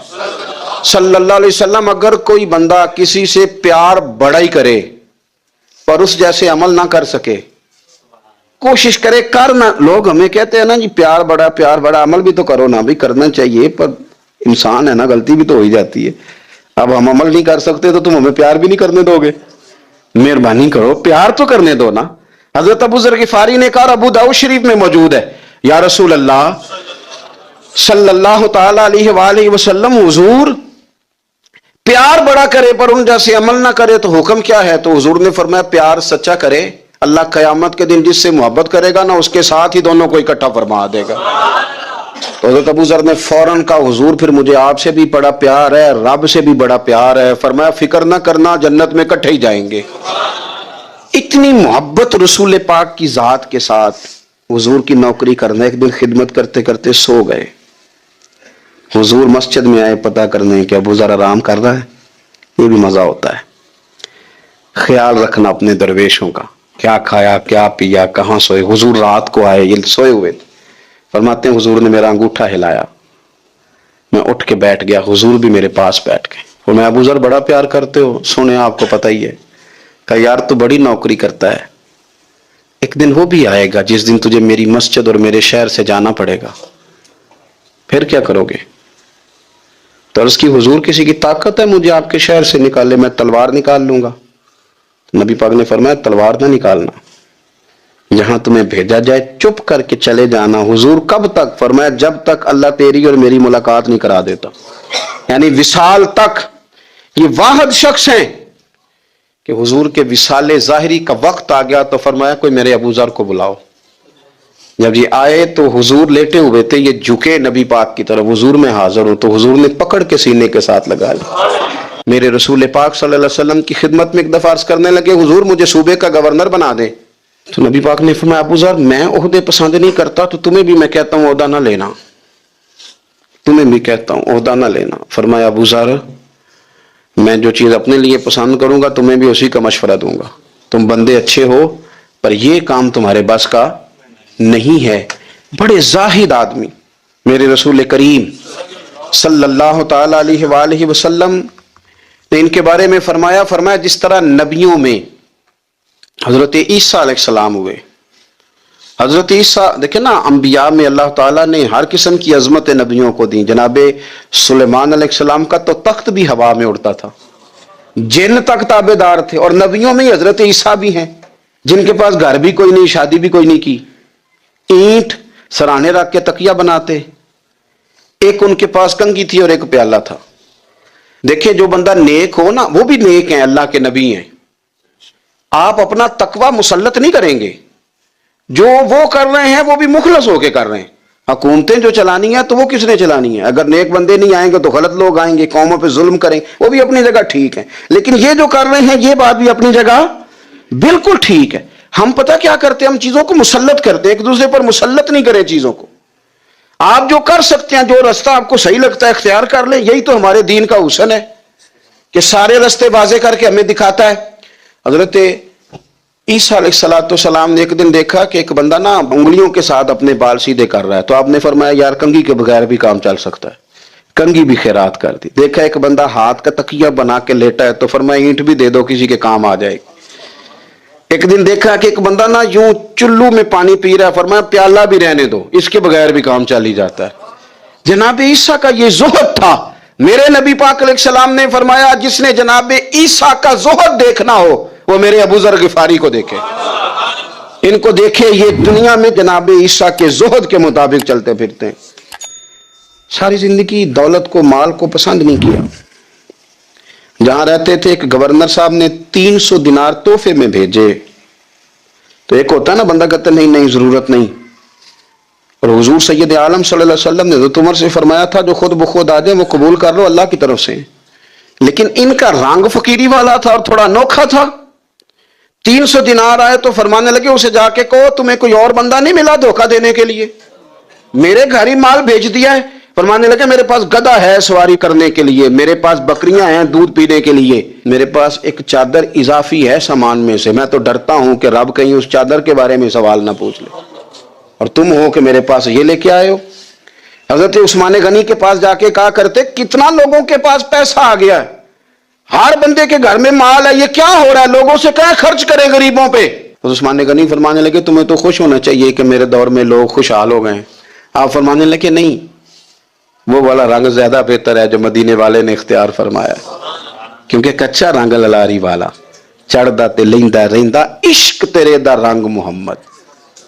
صلی اللہ علیہ وسلم، اگر کوئی بندہ کسی سے پیار بڑا ہی کرے پر اس جیسے عمل نہ کر سکے، کوشش کرے کرنا، لوگ ہمیں کہتے ہیں نا جی پیار بڑا، عمل بھی تو کرو نا، بھی کرنا چاہیے، پر انسان ہے نا، غلطی بھی تو ہو ہی جاتی ہے۔ اب ہم عمل نہیں کر سکتے تو تم ہمیں پیار بھی نہیں کرنے دو گے، مہربانی کرو پیار تو کرنے دو نا۔ حضرت ابو ذر غفاری نے کہا، ابو داؤد شریف میں موجود ہے، یا رسول اللہ صلی اللہ تعالی علیہ وآلہ وسلم، حضور پیار بڑا کرے پر ان جیسے عمل نہ کرے تو حکم کیا ہے؟ تو حضور نے فرمایا پیار سچا کرے، اللہ قیامت کے دن جس سے محبت کرے گا نا اس کے ساتھ ہی دونوں کو اکٹھا فرما دے گا۔ تو حضرت ابو ذر نے فوراً کہا، حضور پھر مجھے آپ سے بھی بڑا پیار ہے، رب سے بھی بڑا پیار ہے۔ فرمایا فکر نہ کرنا، جنت میں اکٹھے ہی جائیں گے۔ اتنی محبت رسول پاک کی ذات کے ساتھ حضور کی نوکری کرنا۔ ایک دن خدمت کرتے کرتے سو گئے، حضور مسجد میں آئے پتہ کرنے کہ ابو ذر آرام کر رہا ہے۔ یہ بھی مزہ ہوتا ہے، خیال رکھنا اپنے درویشوں کا، کیا کھایا کیا پیا کہاں سوئے۔ حضور رات کو آئے، یہ سوئے ہوئے تھے، فرماتے ہیں حضور نے میرا انگوٹھا ہلایا، میں اٹھ کے بیٹھ گیا، حضور بھی میرے پاس بیٹھ گئے۔ اور میں ابو ذر بڑا پیار کرتے ہو، سنے آپ کو پتہ ہی ہے، کہا یار تو بڑی نوکری کرتا ہے، ایک دن وہ بھی آئے گا جس دن تجھے میری مسجد اور میرے شہر سے جانا پڑے گا، پھر کیا کرو گے؟ تو عرض کی حضور کسی کی طاقت ہے مجھے آپ کے شہر سے نکالے؟ میں تلوار نکال لوں گا۔ نبی پاک نے فرمایا تلوار نہ نکالنا، جہاں تمہیں بھیجا جائے چپ کر کے چلے جانا۔ حضور کب تک؟ فرمایا جب تک اللہ تیری اور میری ملاقات نہیں کرا دیتا، یعنی وصال تک۔ یہ واحد شخص ہیں کہ حضور کے وصال ظاہری کا وقت آ گیا تو فرمایا کوئی میرے ابو ذر کو بلاؤ۔ جب یہ آئے تو حضور لیٹے ہوئے تھے، یہ جھکے نبی پاک کی طرف، حضور میں حاضر ہوں، تو حضور نے پکڑ کے سینے کے ساتھ لگا لیا۔ میرے رسول پاک صلی اللہ علیہ وسلم کی خدمت میں ایک دفعہ عرض کرنے لگے حضور مجھے صوبے کا گورنر بنا دیں۔ تو نبی پاک نے فرمایا ابو ذر میں عہدے پسند نہیں کرتا، تو تمہیں بھی میں کہتا ہوں عہدہ نہ لینا، تمہیں بھی کہتا ہوں عہدہ نہ لینا۔ فرمایا ابو ذر میں جو چیز اپنے لیے پسند کروں گا تمہیں بھی اسی کا مشورہ دوں گا، تم بندے اچھے ہو پر یہ کام تمہارے بس کا نہیں ہے۔ بڑے زاہد آدمی میرے رسول کریم صلی اللہ تعالی علیہ وآلہ وسلم نے ان کے بارے میں فرمایا جس طرح نبیوں میں حضرت عیسیٰ علیہ السلام ہوئے، حضرت عیسیٰ دیکھیں نا، انبیاء میں اللہ تعالیٰ نے ہر قسم کی عظمت نبیوں کو دی۔ جناب سلیمان علیہ السلام کا تو تخت بھی ہوا میں اڑتا تھا، جن تک تابع دار تھے، اور نبیوں میں حضرت عیسیٰ بھی ہیں جن کے پاس گھر بھی کوئی نہیں، شادی بھی کوئی نہیں کی، اینٹ سرانے رکھ کے تکیہ بناتے، ایک ان کے پاس کنگھی تھی اور ایک پیالہ تھا۔ دیکھیں جو بندہ نیک ہو نا، وہ بھی نیک ہیں، اللہ کے نبی ہیں، آپ اپنا تقوی مسلط نہیں کریں گے، جو وہ کر رہے ہیں وہ بھی مخلص ہو کے کر رہے ہیں۔ حکومتیں جو چلانی ہیں تو وہ کس نے چلانی ہے؟ اگر نیک بندے نہیں آئیں گے تو غلط لوگ آئیں گے، قوموں پہ ظلم کریں، وہ بھی اپنی جگہ ٹھیک ہے، لیکن یہ جو کر رہے ہیں یہ بات بھی اپنی جگہ بالکل ٹھیک ہے۔ ہم پتہ کیا کرتے ہیں، ہم چیزوں کو مسلط کرتے ہیں، ایک دوسرے پر مسلط نہیں کریں چیزوں کو۔ آپ جو کر سکتے ہیں، جو رستہ آپ کو صحیح لگتا ہے اختیار کر لیں، یہی تو ہمارے دین کا حسن ہے کہ سارے رستے واضح کر کے ہمیں دکھاتا ہے۔ حضرت عیسیٰ علیہ السلام نے ایک دن دیکھا کہ ایک بندہ نا انگلیوں کے ساتھ اپنے بال سیدھے کر رہا ہے، تو آپ نے فرمایا یار کنگھی کے بغیر بھی کام چل سکتا ہے، کنگھی بھی خیرات کر دی۔ دیکھا ایک بندہ ہاتھ کا تکیہ بنا کے لیٹا ہے، تو فرمایا اینٹ بھی دے دو کسی کے کام آ جائے گی۔ ایک دن دیکھا کہ ایک بندہ نا یوں چلو میں پانی پی رہا ہے، فرمایا پیالہ بھی رہنے دو، اس کے بغیر بھی کام چل ہی جاتا ہے۔ جناب عیسیٰ کا یہ زہد تھا۔ میرے نبی پاک علیہ السلام نے فرمایا جس نے جناب عیسیٰ کا زہد دیکھنا ہو وہ میرے ابو ذر غفاری کو دیکھے، ان کو دیکھے، یہ دنیا میں جناب عیسیٰ کے زہد کے مطابق چلتے پھرتے ہیں۔ ساری زندگی دولت کو، مال کو پسند نہیں کیا۔ جہاں رہتے تھے ایک گورنر صاحب نے 300 دینار تحفے میں بھیجے، تو ایک ہوتا ہے نا بندہ کہتا نہیں نہیں ضرورت نہیں، اور حضور سید عالم صلی اللہ علیہ وسلم نے حضرت عمر سے فرمایا تھا جو خود بخود آ جائے وہ قبول کر لو، اللہ کی طرف سے۔ لیکن ان کا رنگ فقیری والا تھا اور تھوڑا انوکھا تھا۔ 300 دینار آئے تو فرمانے لگے اسے جا کے کہو تمہیں کوئی اور بندہ نہیں ملا دھوکہ دینے کے لیے، میرے گھر ہی مال بھیج دیا ہے۔ فرمانے لگے میرے پاس گدھا ہے سواری کرنے کے لیے، میرے پاس بکریاں ہیں دودھ پینے کے لیے، میرے پاس ایک چادر اضافی ہے سامان میں سے، میں تو ڈرتا ہوں کہ رب کہیں اس چادر کے بارے میں سوال نہ پوچھ لے، اور تم ہو کہ میرے پاس یہ لے کے آئے ہو۔ حضرت عثمان غنی کے پاس جا کے کہا کرتے کتنا لوگوں کے پاس پیسہ آ گیا ہے، ہر بندے کے گھر میں مال ہے، یہ کیا ہو رہا ہے، لوگوں سے کیا خرچ کریں غریبوں پہ۔ عثمان غنی فرمانے لگے تمہیں تو خوش ہونا چاہیے کہ میرے دور میں لوگ خوشحال ہو گئے۔ آپ فرمانے لگے نہیں، وہ والا رنگ زیادہ بہتر ہے جو مدینے والے نے اختیار فرمایا، کیونکہ کچا رنگ للاری والا چڑھدا تے لیندا رہندا عشق تیرے دا رنگ محمد،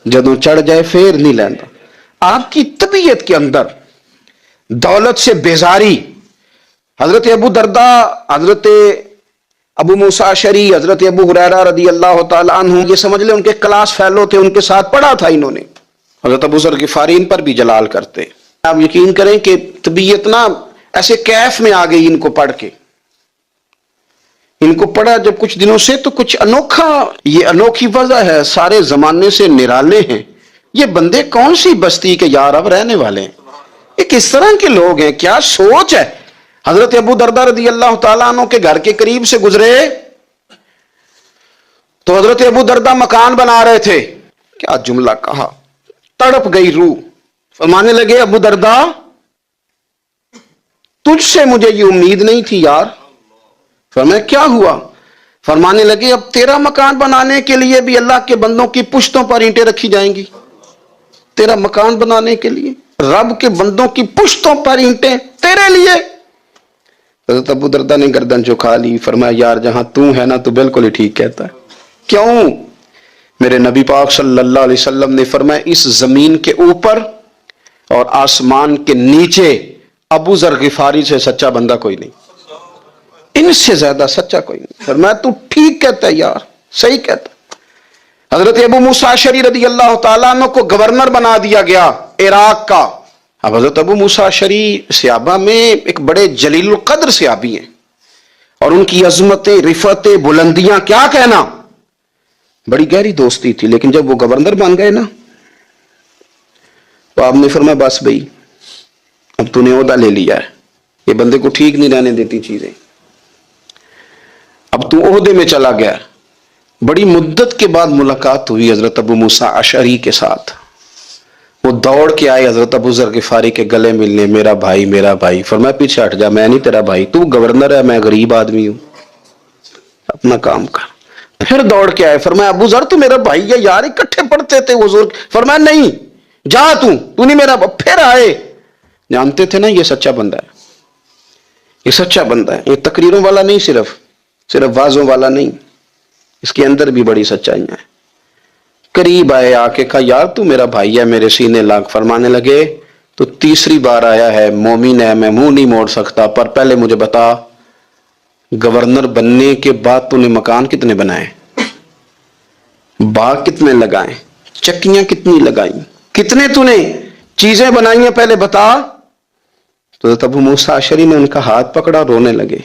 جدوں چڑھ جائے پھر نہیں لیندا۔ آپ کی طبیعت کے اندر دولت سے بیزاری، حضرت ابو درداء، حضرت ابو موسیٰ اشعری، حضرت ابو ہریرہ رضی اللہ تعالیٰ عنہ، یہ سمجھ لیں ان کے کلاس فیلو تھے، ان کے ساتھ پڑھا تھا انہوں نے۔ حضرت ابو ذر غفاری ان پر بھی جلال کرتے۔ آپ یقین کریں کہ طبیعت نا ایسے کیف میں آ گئی ان کو پڑھ کے، ان کو پڑھا جب کچھ دنوں سے تو کچھ انوکھا، یہ انوکھی وجہ ہے، سارے زمانے سے نرالے ہیں، یہ بندے کون سی بستی کے یار اب رہنے والے ہیں، یہ کس طرح کے لوگ ہیں، کیا سوچ ہے۔ حضرت ابو درداء رضی اللہ تعالیٰ عنہ کے گھر کے قریب سے گزرے تو حضرت ابو درداء مکان بنا رہے تھے، کیا جملہ کہا، تڑپ گئی روح۔ فرمانے لگے ابو درداء تجھ سے مجھے یہ امید نہیں تھی یار۔ فرمایا کیا ہوا؟ فرمانے لگے اب تیرا مکان بنانے کے لیے بھی اللہ کے بندوں کی پشتوں پر اینٹیں رکھی جائیں گی، تیرا مکان بنانے کے لیے رب کے بندوں کی پشتوں پر اینٹیں تیرے لیے۔ حضرت ابو درداء نے گردن جھکا لی، فرمایا یار جہاں تو ہے نا تو بالکل ہی ٹھیک کہتا ہے۔ کیوں؟ میرے نبی پاک صلی اللہ علیہ وسلم نے فرمایا اس زمین کے اوپر اور آسمان کے نیچے ابو ذر غفاری سے سچا بندہ کوئی نہیں، ان سے زیادہ سچا کوئی نہیں۔ فرمایا تو ٹھیک کہتا ہے یار، صحیح کہتا ہے۔ حضرت ابو موسیٰ اشعری رضی اللہ تعالیٰ عنہ کو گورنر بنا دیا گیا عراق کا۔ اب حضرت ابو موسیٰ اشعری صحابہ میں ایک بڑے جلیل القدر صحابی ہیں، اور ان کی عظمتیں، رفعتیں، بلندیاں کیا کہنا، بڑی گہری دوستی تھی۔ لیکن جب وہ گورنر بن گئے نا تو آپ نے فرمایا بس بھائی اب تو نے عہدہ لے لیا ہے، یہ بندے کو ٹھیک نہیں رہنے دیتی چیزیں، اب تو عہدے میں چلا گیا۔ بڑی مدت کے بعد ملاقات ہوئی حضرت ابو موسیٰ اشعری کے ساتھ، وہ دوڑ کے آئے حضرت ابو ذر غفاری کے گلے ملنے، میرا بھائی میرا بھائی۔ فرمایا پیچھے ہٹ جا، میں نہیں تیرا بھائی، تو گورنر ہے، میں غریب آدمی ہوں، اپنا کام کر۔ پھر دوڑ کے آئے، فرمایا ابو ذر تو میرا بھائی ہے یار، اکٹھے پڑھتے تھے حضور۔ فرمایا نہیں جا تو نہیں میرا۔ پھر آئے، جانتے تھے نا یہ سچا بندہ ہے، یہ سچا بندہ ہے، یہ تقریروں والا نہیں، صرف وعظوں والا نہیں، اس کے اندر بھی بڑی سچائیاں ہیں۔ قریب آئے، آ کے کہا یار تو میرا بھائی ہے، میرے سینے لاگ۔ فرمانے لگے تو تیسری بار آیا ہے، مومن ہے، میں منہ نہیں موڑ سکتا، پر پہلے مجھے بتا گورنر بننے کے بعد تو نے مکان کتنے بنائے، باغ کتنے لگائے، چکیاں کتنی لگائیں، کتنے تو نے چیزیں بنائی ہیں، پہلے بتا۔ تو ابو موسیٰ اشعری نے ان کا ہاتھ پکڑا، رونے لگے،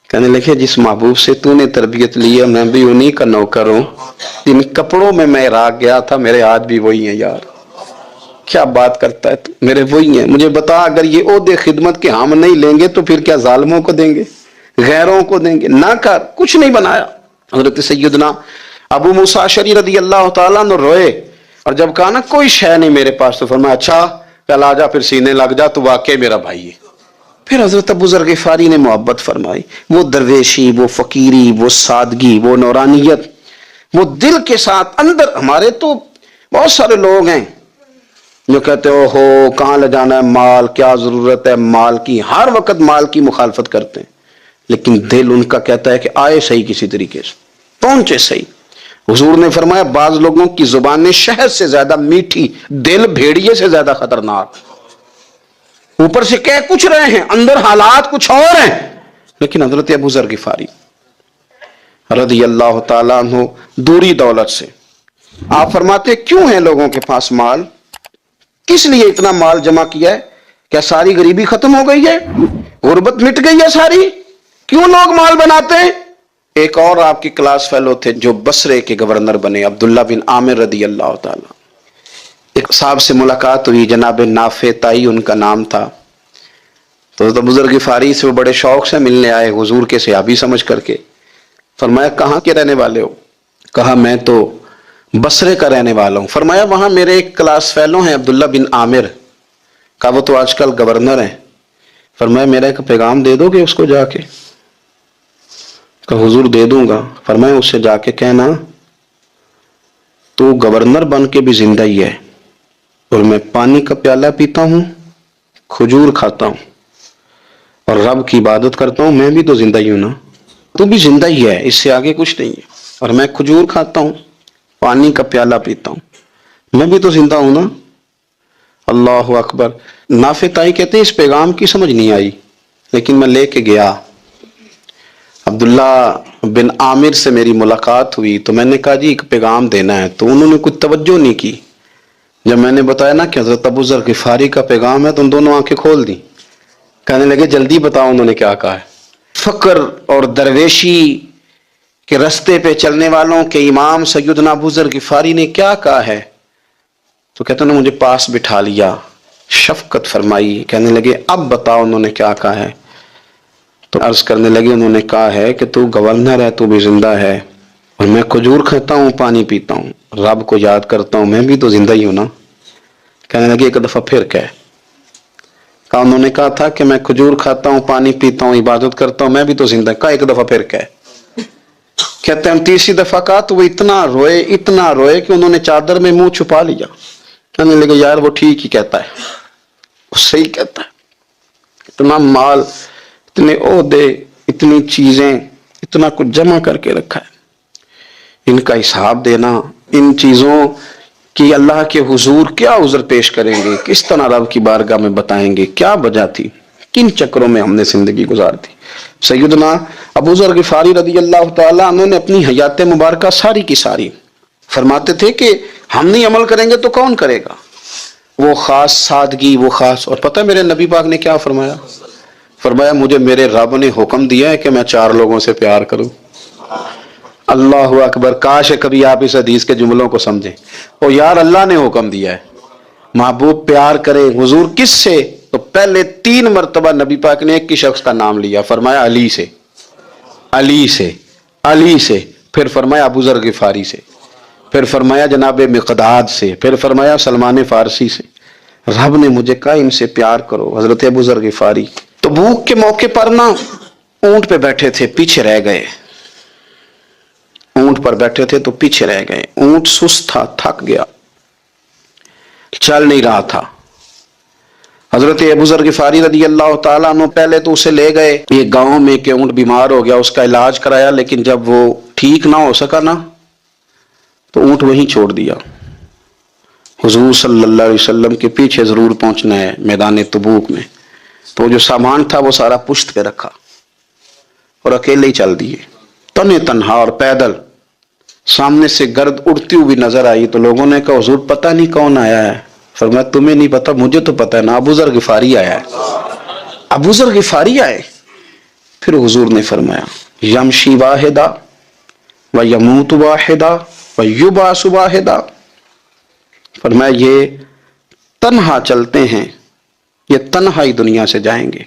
کہنے لگے جس محبوب سے تو نے تربیت لی ہے میں بھی انہی کا نوکر ہوں، ان کپڑوں میں عراق گیا تھا، میرے ہاتھ بھی وہی ہیں یار، کیا بات کرتا ہے تو، میرے وہی ہیں۔ مجھے بتا اگر یہ عہدے خدمت کے ہم نہیں لیں گے تو پھر کیا ظالموں کو دیں گے، غیروں کو دیں گے؟ نہ کر، کچھ نہیں بنایا۔ حضرت سیدنا ابو موسیٰ اشعری رضی اللہ تعالیٰ عنہ روئے، اور جب کہا نا کوئی شے نہیں میرے پاس، تو فرمایا اچھا کل آ جا، پھر سینے لگ جا، تو واقعی میرا بھائی ہے۔ پھر حضرت ابو ذر غفاری نے محبت فرمائی، وہ درویشی، وہ فقیری، وہ سادگی، وہ نورانیت، وہ دل کے ساتھ اندر۔ ہمارے تو بہت سارے لوگ ہیں جو کہتے ہو کہاں لے جانا ہے مال، کیا ضرورت ہے مال کی، ہر وقت مال کی مخالفت کرتے ہیں، لیکن دل ان کا کہتا ہے کہ آئے صحیح، کسی طریقے سے پہنچے صحیح۔ حضور نے فرمایا بعض لوگوں کی زبانیں شہد سے زیادہ میٹھی، دل بھیڑیے سے زیادہ خطرناک۔ اوپر سے کہہ کچھ رہے ہیں، اندر حالات کچھ اور ہیں۔ لیکن حضرت ابو ذر غفاری رضی اللہ تعالیٰ عنہ دوری دولت سے، آپ فرماتے کیوں ہے لوگوں کے پاس مال، کس لیے اتنا مال جمع کیا ہے؟ کیا ساری غریبی ختم ہو گئی ہے، غربت مٹ گئی ہے ساری؟ کیوں لوگ مال بناتے ہیں؟ ایک اور آپ کی کلاس فیلو تھے جو بصرے کے گورنر بنے، عبداللہ بن عامر رضی اللہ تعالیٰ، ایک صاحب سے ملاقات ہوئی، جناب نافع تائی ان کا نام تھا، تو ابو ذر غفاری سے وہ بڑے شوق سے ملنے آئے، حضور کے صحابی سمجھ کر کے۔ فرمایا کہاں کے رہنے والے ہو؟ کہا میں تو بصرے کا رہنے والا ہوں۔ فرمایا وہاں میرے ایک کلاس فیلو ہیں عبداللہ بن عامر، کہا وہ تو آج کل گورنر ہیں۔ فرمایا میرا ایک پیغام دے دو گے اس کو جا کے؟ کہا حضور دے دوں گا۔ فرمایا اس سے جا کے کہنا تو گورنر بن کے بھی زندہ ہی ہے، اور میں پانی کا پیالہ پیتا ہوں، کھجور کھاتا ہوں اور رب کی عبادت کرتا ہوں، میں بھی تو زندہ ہی ہوں نا، تو بھی زندہ ہی ہے، اس سے آگے کچھ نہیں ہے، اور میں کھجور کھاتا ہوں، پانی کا پیالہ پیتا ہوں، میں بھی تو زندہ ہوں نا۔ اللہ اکبر۔ نافع تائی کہتے ہیں اس پیغام کی سمجھ نہیں آئی، لیکن میں لے کے گیا، عبداللہ بن عامر سے میری ملاقات ہوئی، تو میں نے کہا جی ایک پیغام دینا ہے، تو انہوں نے کچھ توجہ نہیں کی۔ جب میں نے بتایا نا کہ حضرت ابو ذر غفاری کا پیغام ہے، تو ان دونوں آنکھیں کھول دی، کہنے لگے جلدی بتاؤ انہوں نے کیا کہا ہے۔ فقر اور درویشی کے رستے پہ چلنے والوں کے امام سیدنا ابو ذر غفاری نے کیا کہا ہے؟ تو کہتے ہیں مجھے پاس بٹھا لیا، شفقت فرمائی، کہنے لگے اب بتاؤ انہوں نے کیا کہا ہے؟ تو عرض کرنے لگے انہوں نے کہا ہے کہ تو گورنر ہے، تو بھی زندہ ہے، اور میں کھجور کھاتا ہوں، پانی پیتا ہوں، رب کو یاد کرتا ہوں، میں بھی تو زندہ ہی ہوں نا۔ کہنے لگے ایک دفعہ پھر کہہ۔ کہا انہوں نے کہا تھا کہ میں کھجور کھاتا ہوں، پانی پیتا ہوں، عبادت کرتا ہوں، میں بھی تو زندہ۔ کہا ایک دفعہ پھر کہہ۔ کہتے ہیں تیسری دفعہ کہا تو وہ اتنا روئے کہ انہوں نے چادر میں منہ چھپا لیا۔ کہنے لگے یار وہ ٹھیک ہی کہتا ہے، وہ صحیح کہتا ہے، اتنا مال، اتنے عہدے، اتنی چیزیں، اتنا کچھ جمع کر کے رکھا ہے، ان کا حساب دینا، ان چیزوں کی اللہ کے حضور کیا عذر پیش کریں گے، کس طرح رب کی بارگاہ میں بتائیں گے کیا وجہ تھی، کن چکروں میں ہم نے زندگی گزار دی۔ سیدنا ابو ذر غفاری رضی اللہ تعالیٰ عنہ نے اپنی حیات مبارکہ ساری کی ساری فرماتے تھے کہ ہم نہیں عمل کریں گے تو کون کرے گا، وہ خاص سادگی، وہ خاص۔ اور پتہ میرے نبی پاک نے کیا فرمایا؟ فرمایا مجھے میرے رب نے حکم دیا ہے کہ میں 4 لوگوں سے پیار کروں۔ اللہ اکبر۔ کاش کبھی آپ اس حدیث کے جملوں کو سمجھیں، اور یار اللہ نے حکم دیا ہے محبوب پیار کرے۔ حضور کس سے؟ تو پہلے 3 مرتبہ نبی پاک نے ایک ہی شخص کا نام لیا، فرمایا علی سے، علی سے، علی سے، پھر فرمایا ابو ذر غفاری سے، پھر فرمایا جناب مقداد سے، پھر فرمایا سلمان فارسی سے۔ رب نے مجھے کہا ان سے پیار کرو۔ حضرت ابو ذر غفاری تبوک کے موقع پر نا اونٹ پہ بیٹھے تھے، پیچھے رہ گئے، اونٹ پر بیٹھے تھے تو پیچھے رہ گئے، اونٹ سست تھا، تھک گیا، چل نہیں رہا تھا۔ حضرت ابو ذر غفاری رضی اللہ تعالیٰ عنہ پہلے تو اسے لے گئے ایک گاؤں میں کہ اونٹ بیمار ہو گیا، اس کا علاج کرایا، لیکن جب وہ ٹھیک نہ ہو سکا نا تو اونٹ وہیں چھوڑ دیا۔ حضور صلی اللہ علیہ وسلم کے پیچھے ضرور پہنچنا ہے میدان تبوک میں، تو جو سامان تھا وہ سارا پشت پہ رکھا اور اکیلے ہی چل دیے، تنے تنہا اور پیدل۔ سامنے سے گرد اڑتی ہوئی نظر آئی تو لوگوں نے کہا حضور پتہ نہیں کون آیا ہے۔ فرمایا تمہیں نہیں پتا، مجھے تو پتا ہے نا، ابو ذر غفاری آیا ہے، ابو ذر غفاری آئے۔ پھر حضور نے فرمایا یمشی واحدہ و یموت واحدہ و یبعث واحدہ، فرمایا یہ تنہا چلتے ہیں، یہ تنہا ہی دنیا سے جائیں گے،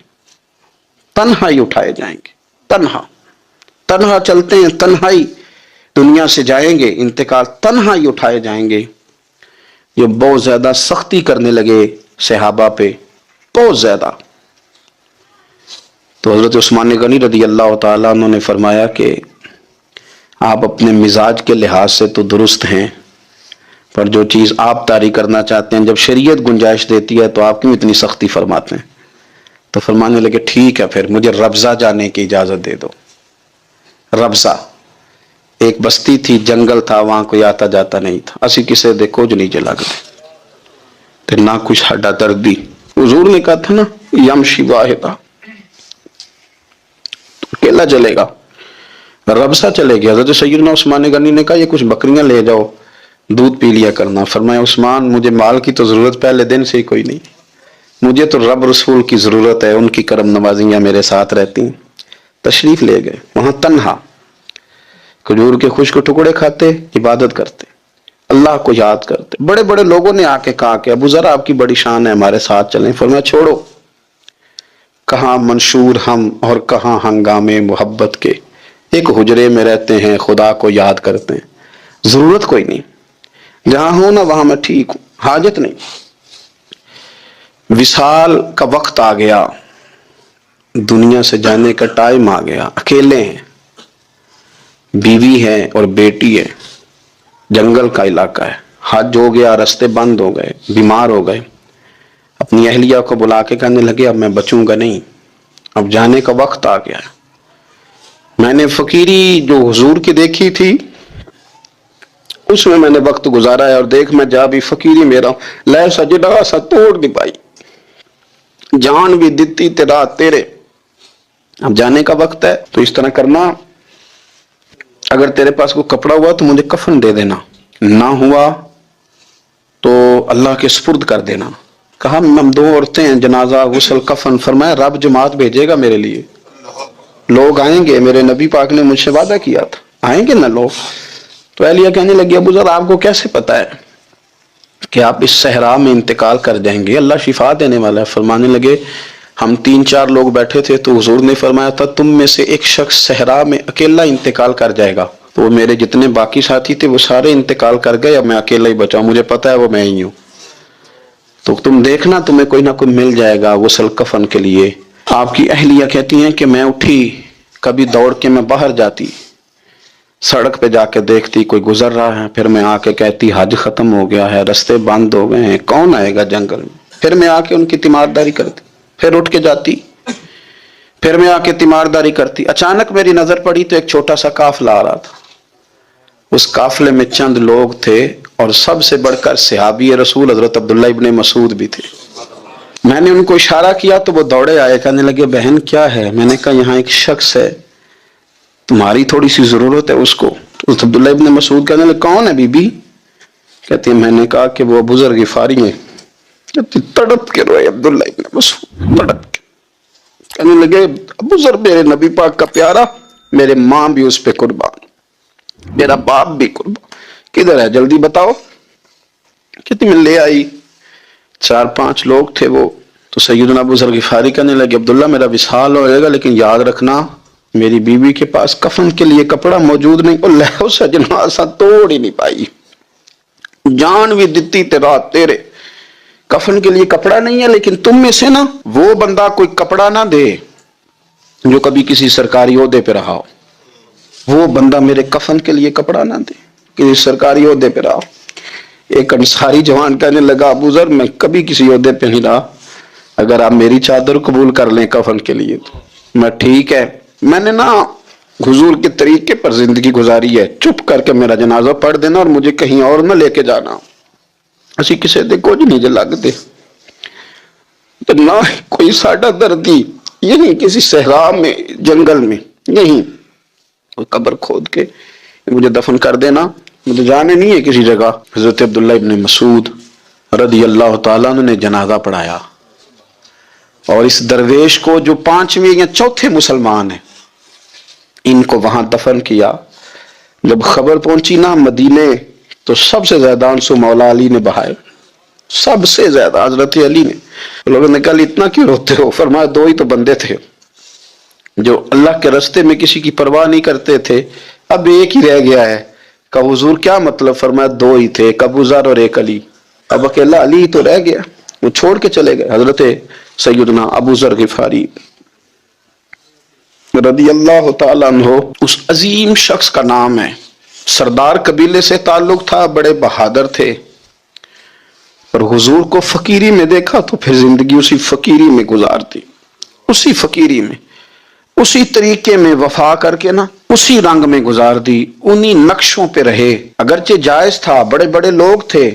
تنہا ہی اٹھائے جائیں گے، تنہا چلتے ہیں، تنہا ہی دنیا سے جائیں گے، انتقال تنہا ہی اٹھائے جائیں گے. یہ بہت زیادہ سختی کرنے لگے صحابہ پہ، بہت زیادہ. تو حضرت عثمان غنی رضی اللہ تعالیٰ عنہ نے فرمایا کہ آپ اپنے مزاج کے لحاظ سے تو درست ہیں، پر جو چیز آپ طاری کرنا چاہتے ہیں جب شریعت گنجائش دیتی ہے تو آپ کیوں اتنی سختی فرماتے ہیں؟ تو فرمانے لگے ٹھیک ہے، پھر مجھے ربضہ جانے کی اجازت دے دو. ربضہ ایک بستی تھی، جنگل تھا، وہاں کوئی آتا جاتا نہیں تھا. اسی کسے دیکھو جو نیچے لگ دے تو نہ کچھ ہڈا دردی. حضور نے کہا تھا نا یمشی واحدہ، اکیلا چلے گا. ربضہ چلے گیا. حضرت سیدنا عثمان غنی نے کہا یہ کچھ بکریاں لے جاؤ، دودھ پی لیا کرنا. فرمایا عثمان مجھے مال کی تو ضرورت پہلے دن سے ہی کوئی نہیں، مجھے تو رب رسول کی ضرورت ہے، ان کی کرم نوازیاں میرے ساتھ رہتی ہیں. تشریف لے گئے. وہاں تنہا کھجور کے خشک ٹکڑے کھاتے، عبادت کرتے، اللہ کو یاد کرتے. بڑے بڑے لوگوں نے آ کے کہا کہ ابو ذر آپ کی بڑی شان ہے، ہمارے ساتھ چلیں. فرمایا چھوڑو، کہاں منشور ہم اور کہاں ہنگامے محبت کے، ایک حجرے میں رہتے ہیں خدا کو یاد کرتے ہیں. ضرورت کوئی نہیں، جہاں ہوں نا وہاں میں ٹھیک ہوں، حاجت نہیں. وصال کا وقت آ گیا، دنیا سے جانے کا ٹائم آ گیا. اکیلے ہیں، بیوی ہے اور بیٹی ہے، جنگل کا علاقہ ہے. حج ہو گیا، رستے بند ہو گئے، بیمار ہو گئے. اپنی اہلیہ کو بلا کے کہنے لگے اب میں بچوں گا نہیں، اب جانے کا وقت آ گیا. میں نے فقیری جو حضور کی دیکھی تھی اس میں نے وقت گزارا ہے، اور دیکھ میں جا بھی فقیری میرا لے سجدہ سا توڑ نہیں پائی، جان بھی دیتی تیرا تیرے. اب جانے کا وقت ہے تو اس طرح کرنا، اگر تیرے پاس کوئی کپڑا ہوا تو مجھے کفن دے دینا، نہ ہوا تو اللہ کے سپرد کر دینا. کہا ہم دو عورتیں ہیں، جنازہ غسل کفن. فرمایا رب جماعت بھیجے گا میرے لیے، لوگ آئیں گے، میرے نبی پاک نے مجھ سے وعدہ کیا تھا آئیں گے نا لوگ. تو اہلیہ کہنے لگی ابو ذر آپ کو کیسے پتا ہے کہ آپ اس صحرا میں انتقال کر جائیں گے؟ اللہ شفا دینے والا ہے. فرمانے لگے ہم 3-4 لوگ بیٹھے تھے تو حضور نے فرمایا تھا تم میں سے ایک شخص صحرا میں اکیلا انتقال کر جائے گا. تو میرے جتنے باقی ساتھی تھے وہ سارے انتقال کر گئے، اب میں اکیلا ہی بچا ہوں، مجھے پتا ہے وہ میں ہی ہوں. تو تم دیکھنا تمہیں کوئی نہ کوئی مل جائے گا غسل کفن کے لیے. آپ کی اہلیہ کہتی ہیں کہ میں اٹھی، کبھی دوڑ کے میں باہر جاتی، سڑک پہ جا کے دیکھتی کوئی گزر رہا ہے، پھر میں آ کے کہتی حج ختم ہو گیا ہے، رستے بند ہو گئے ہیں، کون آئے گا جنگل میں. پھر میں آ کے ان کی تیمارداری کرتی، پھر اٹھ کے جاتی، پھر میں آ کے تیمارداری کرتی. اچانک میری نظر پڑی تو ایک چھوٹا سا قافلہ آ رہا تھا. اس قافلے میں چند لوگ تھے اور سب سے بڑھ کر صحابی رسول حضرت عبداللہ ابن مسعود بھی تھے. میں نے ان کو اشارہ کیا تو وہ دوڑے آئے، کہنے لگے بہن کیا ہے؟ میں نے کہا یہاں ایک شخص ہے، تمہاری تھوڑی سی ضرورت ہے اس کو. تو عبداللہ ابن مسعود کہنے لگے کون ہے بی بی؟ کہتے ہیں میں نے کہا کہ وہ ابو ذر غفاری ہیں. کہتے تڑپ کے روئے عبداللہ ابن مسعود، تڑپ کے کہنے لگے ابو ذر میرے نبی پاک کا پیارا، میرے ماں بھی اس پہ قربان، میرا باپ بھی قربان، کدھر ہے جلدی بتاؤ. کہتی میں لے آئی. 4-5 لوگ تھے وہ. تو سیدنا ابو ذر غفاری کہنے لگے عبداللہ میرا وصال ہو جائے گا لیکن یاد رکھنا میری بیوی کے پاس کفن کے لیے کپڑا موجود نہیں. اور لہو سجنا سا توڑ ہی نہیں پائی، جان بھی دیتی تیرا تیرے، کفن کے لیے کپڑا نہیں ہے. لیکن تم میں سے نا وہ بندہ کوئی کپڑا نہ دے جو کبھی کسی سرکاری عہدے پہ رہا ہو، وہ بندہ میرے کفن کے لیے کپڑا نہ دے کسی سرکاری عہدے پہ رہا ہو. ایک انصاری جوان کہنے لگا ابو ذر میں کبھی کسی عہدے پہ نہیں رہا، اگر آپ میری چادر قبول کر لیں کفن کے لیے تو میں ٹھیک ہے. میں نے نا حضور کے طریقے پر زندگی گزاری ہے، چپ کر کے میرا جنازہ پڑھ دینا اور مجھے کہیں اور نہ لے کے جانا. اسی کسے دیکھو جو نہیں لگتے نہ کوئی ساڈا دردی، یہی کسی صحرا میں جنگل میں یہی کوئی قبر کھود کے مجھے دفن کر دینا، مجھے جانے نہیں ہے کسی جگہ. حضرت عبداللہ ابن مسعود رضی اللہ تعالیٰ عنہ نے جنازہ پڑھایا، اور اس درویش کو جو 5ویں یا 4تھے مسلمان ہیں ان کو وہاں دفن کیا. جب خبر پہنچی نا مدینے تو سب سے زیادہ آنسو مولا علی نے بہائے، سب سے زیادہ حضرت علی نے. لوگوں نے کہا اتنا کیوں روتے ہو؟ فرمایا 2 ہی تو بندے تھے جو اللہ کے راستے میں کسی کی پرواہ نہیں کرتے تھے، اب ایک ہی رہ گیا ہے. کہا حضور کیا مطلب؟ فرمایا دو ہی تھے، ایک ابو ذر اور ایک علی. اب اکیلا علی تو رہ گیا، وہ چھوڑ کے چلے گئے. حضرت سیدنا ابو ذر غفاری رضی اللہ تعالیٰ عنہ، اس عظیم شخص کا نام ہے. سردار قبیلے سے تعلق تھا، بڑے بہادر تھے، پر حضور کو فقیری میں دیکھا تو پھر زندگی اسی فقیری میں گزارتی، اسی فقیری میں، اسی طریقے میں وفا کر کے نا اسی رنگ میں گزار دی، انہی نقشوں پہ رہے. اگرچہ جائز تھا، بڑے بڑے لوگ تھے،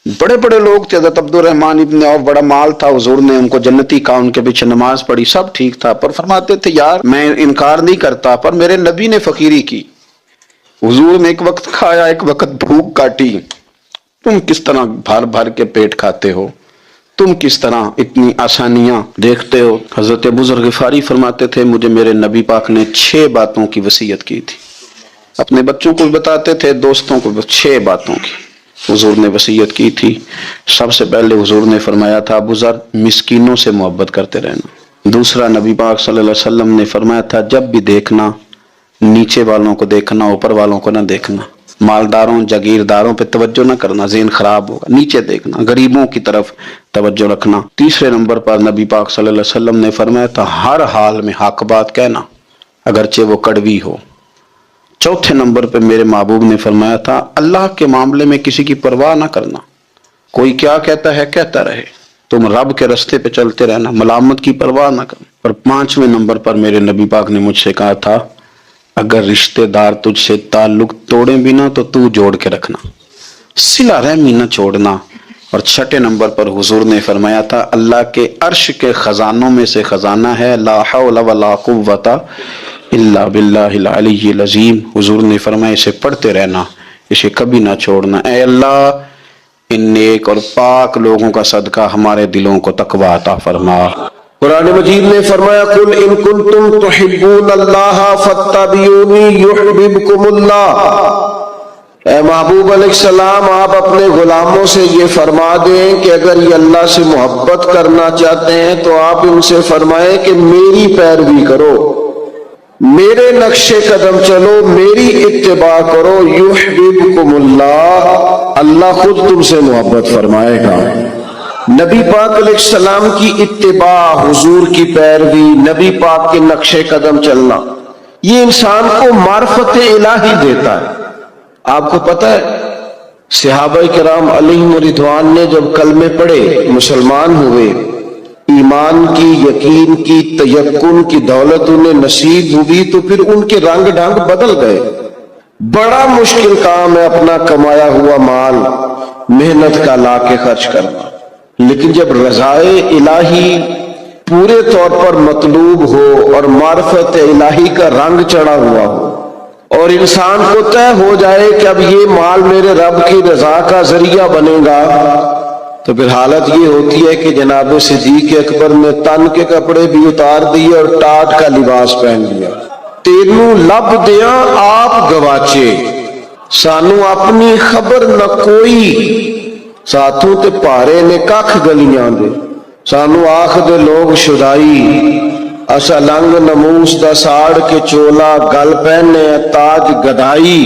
حضرت عبد الرحمن ابن عوف، بڑا مال تھا، حضور نے ان کو جنتی کہا، ان کے پیچھے نماز پڑھی، سب ٹھیک تھا، پر فرماتے تھے یار میں انکار نہیں کرتا، پر میرے نبی نے فقیری کی. حضور نے ایک وقت کھایا، ایک وقت بھوک کاٹی. تم کس طرح بھر بھر کے پیٹ کھاتے ہو، تم کس طرح اتنی آسانیاں دیکھتے ہو. حضرت ابو ذر غفاری فرماتے تھے مجھے میرے نبی پاک نے 6 باتوں کی وصیت کی تھی. اپنے بچوں کو بتاتے تھے، دوستوں کو 6 باتوں کی حضور نے وصیت کی تھی. سب سے پہلے حضور نے فرمایا تھا ابو ذر مسکینوں سے محبت کرتے رہنا. دوسرا نبی پاک صلی اللہ علیہ وسلم نے فرمایا تھا جب بھی دیکھنا نیچے والوں کو دیکھنا، اوپر والوں کو نہ دیکھنا. مالداروں جاگیرداروں پہ توجہ نہ کرنا، ذہن خراب ہوگا. نیچے دیکھنا، غریبوں کی طرف توجہ رکھنا. تیسرے نمبر پر نبی پاک صلی اللہ علیہ وسلم نے فرمایا تھا ہر حال میں حق بات کہنا اگرچہ وہ کڑوی ہو. چوتھے نمبر پہ میرے محبوب نے فرمایا تھا اللہ کے معاملے میں کسی کی پرواہ نہ کرنا، کوئی کیا کہتا ہے کہتا رہے، تم رب کے رستے پہ چلتے رہنا، ملامت کی پرواہ نہ کرنا. اور 5ویں نمبر پر میرے نبی پاک نے مجھ سے کہا تھا اگر رشتہ دار تجھ سے تعلق توڑیں بھی نہ تو جوڑ کے رکھنا، صلہ رحمی نہ چھوڑنا. اور 6 نمبر پر حضور نے فرمایا تھا اللہ کے عرش کے خزانوں میں سے خزانہ ہے لا حول ولا قوت الا باللہ العلی العظیم. حضور نے فرمایا اسے پڑھتے رہنا، اسے کبھی نہ چھوڑنا. اے اللہ ان نیک اور پاک لوگوں کا صدقہ ہمارے دلوں کو تقوی عطا فرما. قرآن مجید نے فرمایا قل ان کنتم تحبون اللہ فاتبعونی یحببکم اللہ. اے محبوب علیہ السلام آپ اپنے غلاموں سے یہ فرما دیں کہ اگر یہ اللہ سے محبت کرنا چاہتے ہیں تو آپ ان سے فرمائیں کہ میری پیروی کرو، میرے نقش قدم چلو، میری اتباع کرو. یحببکم اللہ، اللہ خود تم سے محبت فرمائے گا. نبی پاک علیہ السلام کی اتباع، حضور کی پیروی، نبی پاک کے نقش قدم چلنا، یہ انسان کو معرفت الہی دیتا ہے. آپ کو پتہ ہے صحابہ کرام علیہم رضوان نے جب کلمے پڑھے مسلمان ہوئے، ایمان کی، یقین کی، تیقن کی دولت انہیں نصیب ہوئی تو پھر ان کے رنگ ڈھنگ بدل گئے. بڑا مشکل کام ہے اپنا کمایا ہوا مال محنت کا لا کے خرچ کرنا، لیکن جب رضائے الہی پورے طور پر مطلوب ہو اور معرفت الہی کا رنگ چڑھا ہوا ہو اور انسان کو طے ہو جائے کہ اب یہ مال میرے رب کی رضا کا ذریعہ بنے گا، تو پھر حالت یہ ہوتی ہے کہ جناب صدیق اکبر نے تن کے کپڑے بھی اتار دیے اور ٹاٹ کا لباس پہن لیا. تینوں لب دیاں آپ گواچے، سانو اپنی خبر نہ کوئی، ساتھوں تے پارے نے ککھ گلیاں دے، سانو آخ دے لوگ شدائی، اسا لنگ نموس دا ساڑ کے چولا، گل پہنے تاج گدائی،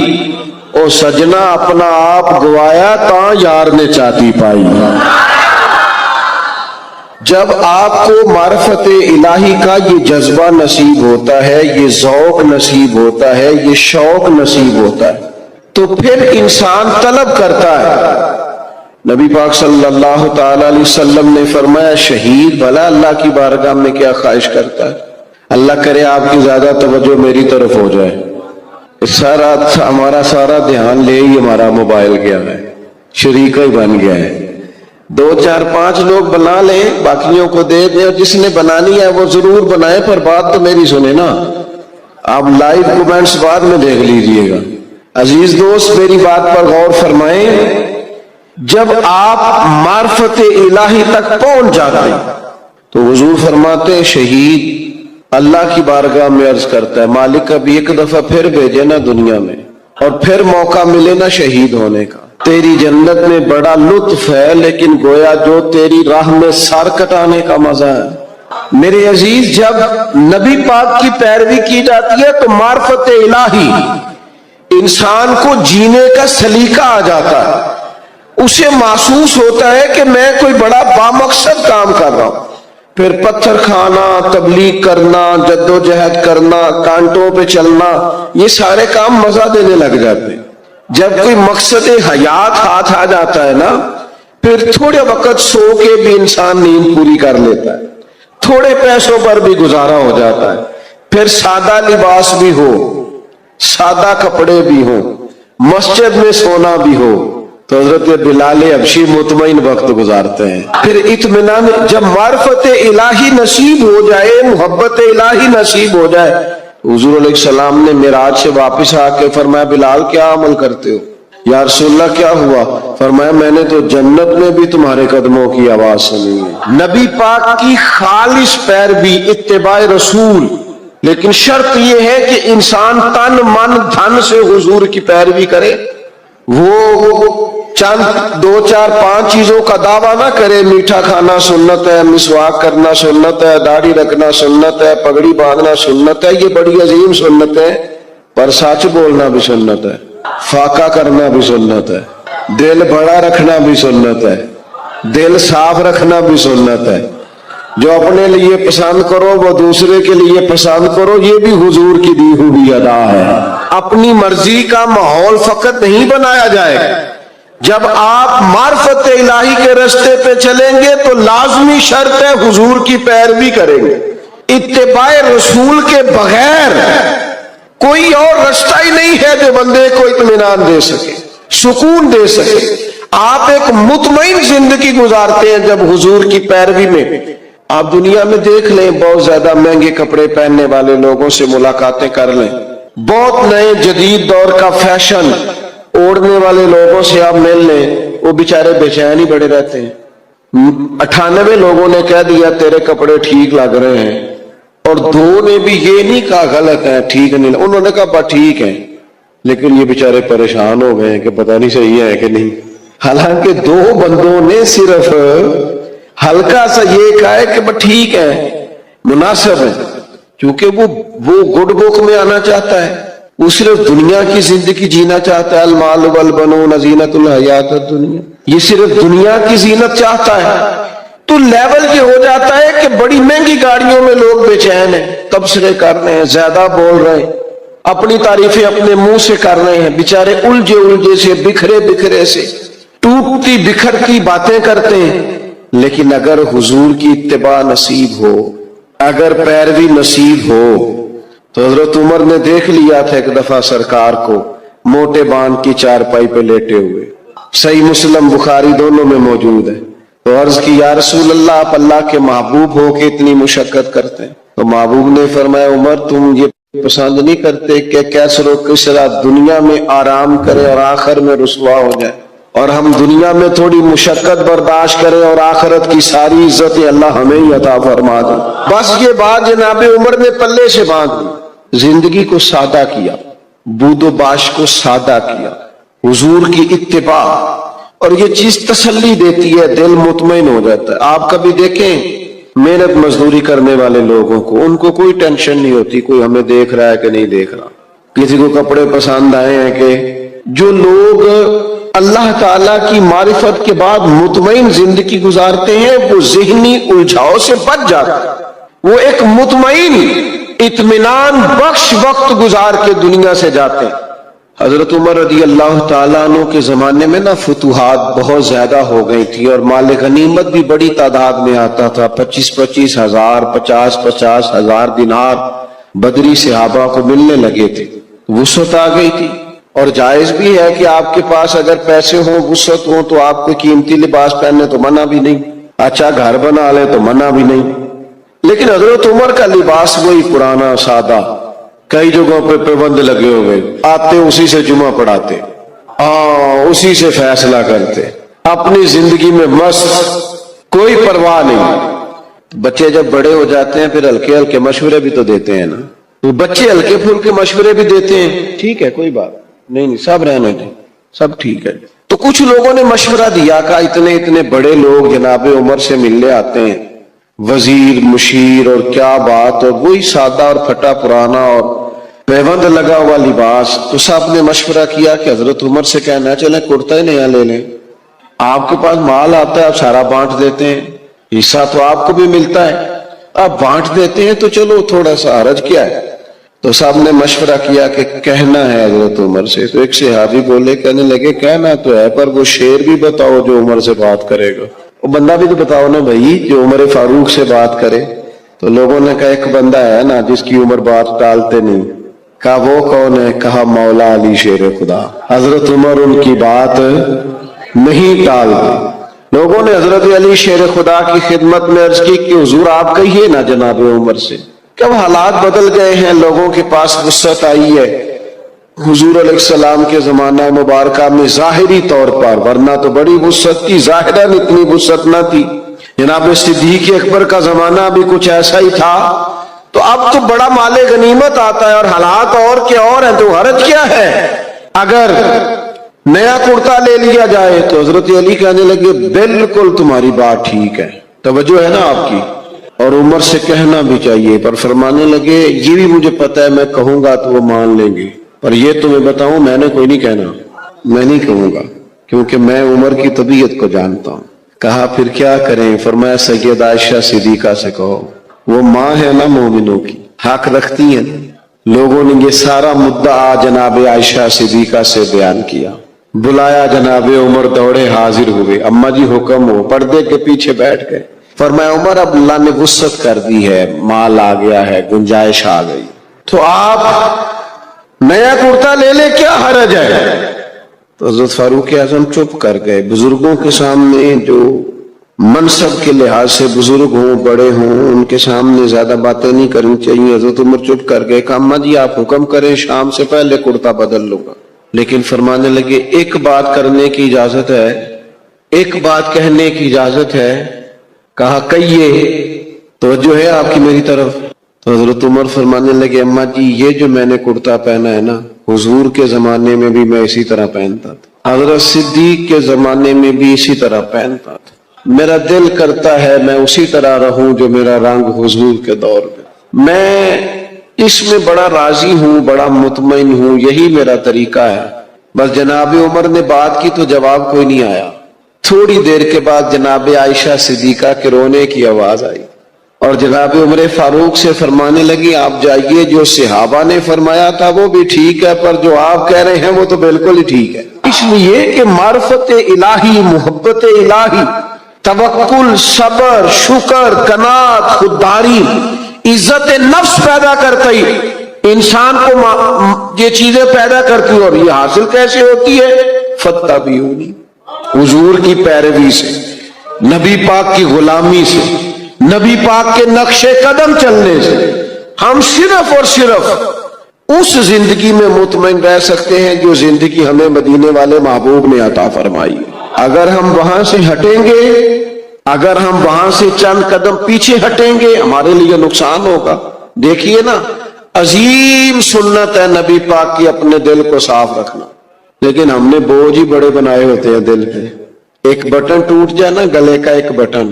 او سجنا اپنا آپ گوایا تاں یار نے چاتی پائی. جب آپ کو معرفت الہی کا یہ جذبہ نصیب ہوتا ہے، یہ ذوق نصیب ہوتا ہے، یہ شوق نصیب ہوتا ہے، تو پھر انسان طلب کرتا ہے. نبی پاک صلی اللہ تعالی علیہ وسلم نے فرمایا شہید بھلا اللہ کی بارگاہ میں کیا خواہش کرتا ہے؟ اللہ کرے آپ کی زیادہ توجہ میری طرف ہو جائے. ہمارا سارا دھیان لے ہی ہمارا موبائل گیا ہے، شریکہ ہی بن گیا ہے. 2 4 5 لوگ بنا لیں، باقیوں کو دے دیں، اور جس نے بنانی ہے وہ ضرور بنائے، پر بات تو میری سنیں نا. آپ لائیو کومنٹس بعد میں دیکھ لیجئے گا. عزیز دوست میری بات پر غور فرمائیں. جب آپ معرفت الہی تک پہنچ جاتے ہیں تو حضور فرماتے ہیں شہید اللہ کی بارگاہ میں عرض کرتا ہے مالک اب ایک دفعہ پھر بھیجے نا دنیا میں، اور پھر موقع ملے نا شہید ہونے کا. تیری جنت میں بڑا لطف ہے، لیکن گویا جو تیری راہ میں سر کٹانے کا مزہ ہے میرے عزیز، جب نبی پاک کی پیروی کی جاتی ہے تو معرفت الہی انسان کو جینے کا سلیقہ آ جاتا ہے، اسے محسوس ہوتا ہے کہ میں کوئی بڑا بامقصد کام کر رہا ہوں۔ پھر پتھر کھانا، تبلیغ کرنا، جدوجہد کرنا، کانٹوں پہ چلنا، یہ سارے کام مزہ دینے لگ جاتے ہیں۔ جب کوئی مقصد حیات ہاتھ آ جاتا ہے نا، پھر تھوڑے وقت سو کے بھی انسان نیند پوری کر لیتا ہے، تھوڑے پیسوں پر بھی گزارا ہو جاتا ہے، پھر سادہ لباس بھی ہو، سادہ کپڑے بھی ہوں، مسجد میں سونا بھی ہو، تو حضرت بلال حبشی مطمئن وقت گزارتے ہیں۔ پھر اطمینان، جب معرفت الہی نصیب ہو جائے، محبت الہی نصیب ہو جائے، حضور علیہ السلام نے معراج سے واپس آ کے فرمایا بلال کیا عمل کرتے ہو؟ یا رسول اللہ کیا ہوا؟ فرمایا میں نے تو جنت میں بھی تمہارے قدموں کی آواز سنی ہے۔ نبی پاک کی خالص پیروی، اتباع رسول، لیکن شرط یہ ہے کہ انسان تن من دھن سے حضور کی پیروی کرے، وہ چند 2 4 5 چیزوں کا دعویٰ نہ کرے، میٹھا کھانا سنت ہے، مسواک کرنا سنت ہے، داڑھی رکھنا سنت ہے، پگڑی باندھنا سنت ہے، یہ بڑی عظیم سنت ہے، پر سچ بولنا بھی سنت ہے، فاقہ کرنا بھی سنت ہے، دل بڑا رکھنا بھی سنت ہے، دل صاف رکھنا بھی سنت ہے، جو اپنے لیے پسند کرو وہ دوسرے کے لیے پسند کرو، یہ بھی حضور کی دی ہوئی ادا ہے۔ اپنی مرضی کا ماحول فقط نہیں بنایا جائے، جب آپ معرفت الہی کے راستے پہ چلیں گے تو لازمی شرط ہے حضور کی پیروی کریں گے۔ اتباع رسول کے بغیر کوئی اور راستہ ہی نہیں ہے جو بندے کو اطمینان دے سکے، سکون دے سکے۔ آپ ایک مطمئن زندگی گزارتے ہیں جب حضور کی پیروی میں۔ آپ دنیا میں دیکھ لیں، بہت زیادہ مہنگے کپڑے پہننے والے لوگوں سے ملاقاتیں کر لیں، بہت نئے جدید دور کا فیشن اوڑھنے والے لوگوں سے آپ مل لیں، وہ بیچارے بے چین ہی بڑے رہتے ہیں۔ 98 لوگوں نے کہہ دیا تیرے کپڑے ٹھیک لگ رہے ہیں، اور 2 نے بھی یہ نہیں کہا غلط ہے، ٹھیک نہیں، انہوں نے کہا بس ٹھیک ہے، لیکن یہ بیچارے پریشان ہو گئے کہ پتہ نہیں صحیح ہے کہ نہیں۔ حالانکہ 2 بندوں نے صرف ہلکا سا یہ کہا ہے کہ بس ٹھیک ہے، مناسب ہے، کیونکہ وہ گڈ بک میں آنا چاہتا ہے، وہ صرف دنیا کی زندگی جینا چاہتا ہے۔ المال والبنون زینت الحیات الدنیا، یہ صرف دنیا کی زینت چاہتا ہے، تو لیول یہ ہو جاتا ہے کہ بڑی مہنگی گاڑیوں میں لوگ بے چین ہیں، تبصرے کر رہے ہیں، زیادہ بول رہے ہیں، اپنی تعریفیں اپنے منہ سے کر رہے ہیں، بیچارے الجھے سے، بکھرے سے، ٹوٹتی بکھرتی باتیں کرتے ہیں۔ لیکن اگر حضور کی اتباع نصیب ہو، اگر پیروی نصیب ہو، تو حضرت عمر نے دیکھ لیا تھا ایک دفعہ سرکار کو موٹے باندھ کی چارپائی پہ لیٹے ہوئے، صحیح مسلم بخاری دونوں میں موجود ہے۔ تو عرض کی یا رسول اللہ، آپ اللہ کے محبوب ہو کے اتنی مشقت کرتے ہیں؟ تو محبوب نے فرمایا عمر تم یہ پسند نہیں کرتے کہ کیسر و کسرا دنیا میں آرام کرے اور آخر میں رسوا ہو جائے، اور ہم دنیا میں تھوڑی مشقت برداشت کریں اور آخرت کی ساری عزتیں اللہ ہمیں ہی عطا فرما دے۔ بس یہ بات جناب عمر نے پلے سے باندھ دی، زندگی کو سادہ کیا، بود و باش کو سادہ کیا، حضور کی اتباع، اور یہ چیز تسلی دیتی ہے، دل مطمئن ہو جاتا ہے۔ آپ کبھی دیکھیں محنت مزدوری کرنے والے لوگوں کو، ان کو کوئی ٹینشن نہیں ہوتی کوئی ہمیں دیکھ رہا ہے کہ نہیں دیکھ رہا، کسی کو کپڑے پسند آئے ہیں کہ۔ جو لوگ اللہ تعالیٰ کی معرفت کے بعد مطمئن زندگی گزارتے ہیں وہ ذہنی الجھاؤ سے بچ جاتے ہیں، وہ ایک مطمئن اطمینان بخش وقت گزار کے دنیا سے جاتے ہیں۔ حضرت عمر رضی اللہ تعالیٰ عنہ کے زمانے میں فتوحات بہت زیادہ ہو گئی تھی، اور مال غنیمت بھی بڑی تعداد میں آتا تھا، 25 ہزار 50 ہزار دینار بدری صحابہ کو ملنے لگے تھے۔ وسعت آ گئی تھی، اور جائز بھی ہے کہ آپ کے پاس اگر پیسے ہوں، وسعت ہوں، تو آپ کو قیمتی لباس پہننے تو منع بھی نہیں، اچھا گھر بنا لے تو منع بھی نہیں۔ لیکن حضرت عمر کا لباس وہی پرانا سادہ، کئی جگہوں پہ پابند لگے ہوئے، آتے اسی سے جمعہ پڑھاتے، اسی سے فیصلہ کرتے، اپنی زندگی میں مست، کوئی پرواہ نہیں۔ بچے جب بڑے ہو جاتے ہیں پھر ہلکے ہلکے مشورے بھی تو دیتے ہیں نا، تو بچے ہلکے پھلکے مشورے بھی دیتے ہیں، ٹھیک ہے کوئی بات نہیں، سب رہنے دیں، سب ٹھیک ہے۔ تو کچھ لوگوں نے مشورہ دیا کہ اتنے بڑے لوگ جناب عمر سے ملنے آتے ہیں، وزیر مشیر اور کیا بات، اور وہی سادہ اور پھٹا پرانا اور پیوند لگا ہوا لباس. تو صاحب نے مشورہ کیا کہ حضرت عمر سے کہنا چلیں کرتا ہی نیا لے لیں، آپ کے پاس مال آتا ہے آپ سارا بانٹ دیتے ہیں، حصہ تو آپ کو بھی ملتا ہے، آپ بانٹ دیتے ہیں تو چلو تھوڑا سا حرج کیا ہے. تو صاحب نے مشورہ کیا کہ کہنا ہے حضرت عمر سے. تو ایک صحابی بولے، کہنے لگے کہنا تو ہے پر وہ شعر بھی بتاؤ جو عمر سے بات کرے گا، وہ بندہ بھی تو بتاؤ نا بھائی جو عمر فاروق سے بات کرے. تو لوگوں نے کہا ایک بندہ ہے نا جس کی عمر بات ٹالتے نہیں. کہا وہ کون ہے؟ کہا مولا علی شیر خدا. حضرت عمر ان کی بات نہیں ٹالتے. لوگوں نے حضرت علی شیر خدا کی خدمت میں عرض کی کہ حضور آپ کہیے نا جناب عمر سے کہ اب حالات بدل گئے ہیں، لوگوں کے پاس وسعت آئی ہے. حضور علیہ السلام کے زمانہ مبارکہ میں ظاہری طور پر، ورنہ تو بڑی وسعت تھی، ظاہراً اتنی وسعت نہ تھی. جناب صدیق اکبر کا زمانہ بھی کچھ ایسا ہی تھا. تو اب تو بڑا مال غنیمت آتا ہے اور حالات اور کے اور ہیں، تو حرج کیا ہے اگر نیا کرتا لے لیا جائے. تو حضرت علی کہنے لگے بالکل تمہاری بات ٹھیک ہے، توجہ ہے نا آپ کی، اور عمر سے کہنا بھی چاہیے. پر فرمانے لگے یہ بھی مجھے پتا ہے میں کہوں گا تو وہ مان لیں گے، پر یہ تمہیں بتاؤں میں نے کوئی نہیں کہنا، میں نہیں کہوں گا کیونکہ میں عمر کی طبیعت کو جانتا ہوں. کہا پھر کیا کریں؟ فرمایا سید عائشہ صدیقہ سے کہو، وہ ماں ہے نا مومنوں کی، حق رکھتی ہیں. لوگوں نے یہ سارا مدعا جناب عائشہ صدیقہ سے بیان کیا. بلایا جناب عمر دوڑے حاضر ہوئے. اما جی حکم ہو. پردے کے پیچھے بیٹھ گئے. فرمایا عمر اب اللہ نے وسعت کر دی ہے، مال آ گیا ہے، گنجائش آ گئی، تو آپ نیا کرتا لے لے، کیا حرج ہے؟ تو حضرت فاروق اعظم چپ کر گئے. بزرگوں کے سامنے جو منصب کے لحاظ سے بزرگ ہوں، بڑے ہوں، ان کے سامنے زیادہ باتیں نہیں کرنی چاہیے. حضرت عمر چپ کر گئے. کہا اما جی آپ حکم کریں، شام سے پہلے کرتا بدل لوں گا. لیکن فرمانے لگے ایک بات کرنے کی اجازت ہے، ایک بات کہنے کی اجازت ہے. کہا کہیے، توجہ ہے آپ کی میری طرف. تو حضرت عمر فرمانے لگے اما جی یہ جو میں نے کرتا پہنا ہے نا، حضور کے زمانے میں بھی میں اسی طرح پہنتا تھا، حضرت صدیق کے زمانے میں بھی اسی طرح پہنتا تھا. میرا دل کرتا ہے میں اسی طرح رہوں جو میرا رنگ حضور کے دور میں. میں اس میں بڑا راضی ہوں، بڑا مطمئن ہوں، یہی میرا طریقہ ہے. بس جناب عمر نے بات کی تو جواب کوئی نہیں آیا. تھوڑی دیر کے بعد جناب عائشہ صدیقہ کے رونے کی آواز آئی اور جناب عمر فاروق سے فرمانے لگی آپ جائیے، جو صحابہ نے فرمایا تھا وہ بھی ٹھیک ہے، پر جو آپ کہہ رہے ہیں وہ تو بالکل ہی ٹھیک ہے. اس لیے کہ معرفت الہی، محبت الہی، توکل، صبر، شکر، قناعت، خودداری، عزت نفس پیدا کرتی انسان کو، یہ چیزیں پیدا کرتی. اور یہ حاصل کیسے ہوتی ہے؟ فاتبعونی، حضور کی پیروی سے، نبی پاک کی غلامی سے، نبی پاک کے نقش قدم چلنے سے. ہم صرف اور صرف اس زندگی میں مطمئن رہ سکتے ہیں جو زندگی ہمیں مدینے والے محبوب نے عطا فرمائی. اگر ہم وہاں سے ہٹیں گے، اگر ہم وہاں سے چند قدم پیچھے ہٹیں گے، ہمارے لیے نقصان ہوگا. دیکھیے نا، عظیم سنت ہے نبی پاک کی اپنے دل کو صاف رکھنا، لیکن ہم نے بوجھ ہی بڑے بنائے ہوتے ہیں دل پہ. ایک بٹن ٹوٹ جائے نا، گلے کا ایک بٹن،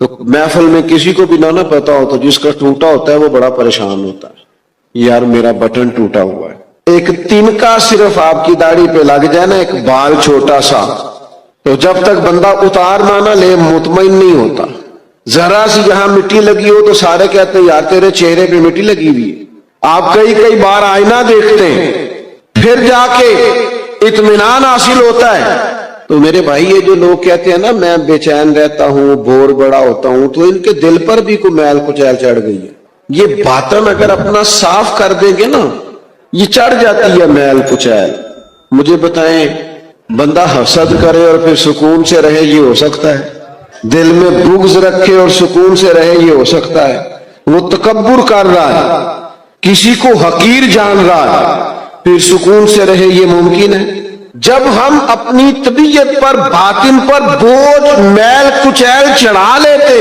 تو محفل میں کسی کو بھی نہ پتا ہو تو جس کا ٹوٹا ہوتا ہے وہ بڑا پریشان ہوتا ہے، یار میرا بٹن ٹوٹا ہوا ہے. ایک تنکا صرف آپ کی داڑھی پہ لگ جائے نا، ایک بال چھوٹا سا، تو جب تک بندہ اتارنا نہ لے مطمئن نہیں ہوتا. ذرا سی جہاں مٹی لگی ہو تو سارے کہتے ہیں یار تیرے چہرے پہ مٹی لگی ہوئی ہے. آپ کئی بار آئینہ دیکھتے ہیں پھر جا کے اطمینان حاصل ہوتا ہے. تو میرے بھائی یہ جو لوگ کہتے ہیں نا میں بے چین رہتا ہوں، بور بڑا ہوتا ہوں، تو ان کے دل پر بھی کوئی میل کچیل چڑھ گئی ہے. یہ باطن اگر اپنا صاف کر دیں گے نا، یہ چڑھ جاتی ہے میل کچیل. مجھے بتائیں بندہ حسد کرے اور پھر سکون سے رہے، یہ ہو سکتا ہے؟ دل میں بغض رکھے اور سکون سے رہے، یہ ہو سکتا ہے؟ وہ تکبر کر رہا ہے، کسی کو حقیر جان رہا ہے، پھر سکون سے رہے، یہ ممکن ہے؟ جب ہم اپنی طبیعت پر، باطن پر بوجھ، میل کچیل چڑھا لیتے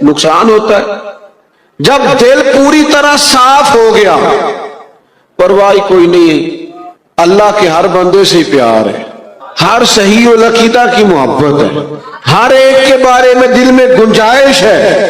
نقصان ہوتا ہے. جب دل پوری طرح صاف ہو گیا، پرواہ کوئی نہیں ہے، اللہ کے ہر بندے سے پیار ہے، ہر صحیح العقیدہ کی محبت ہے، ہر ایک کے بارے میں دل میں گنجائش ہے،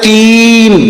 3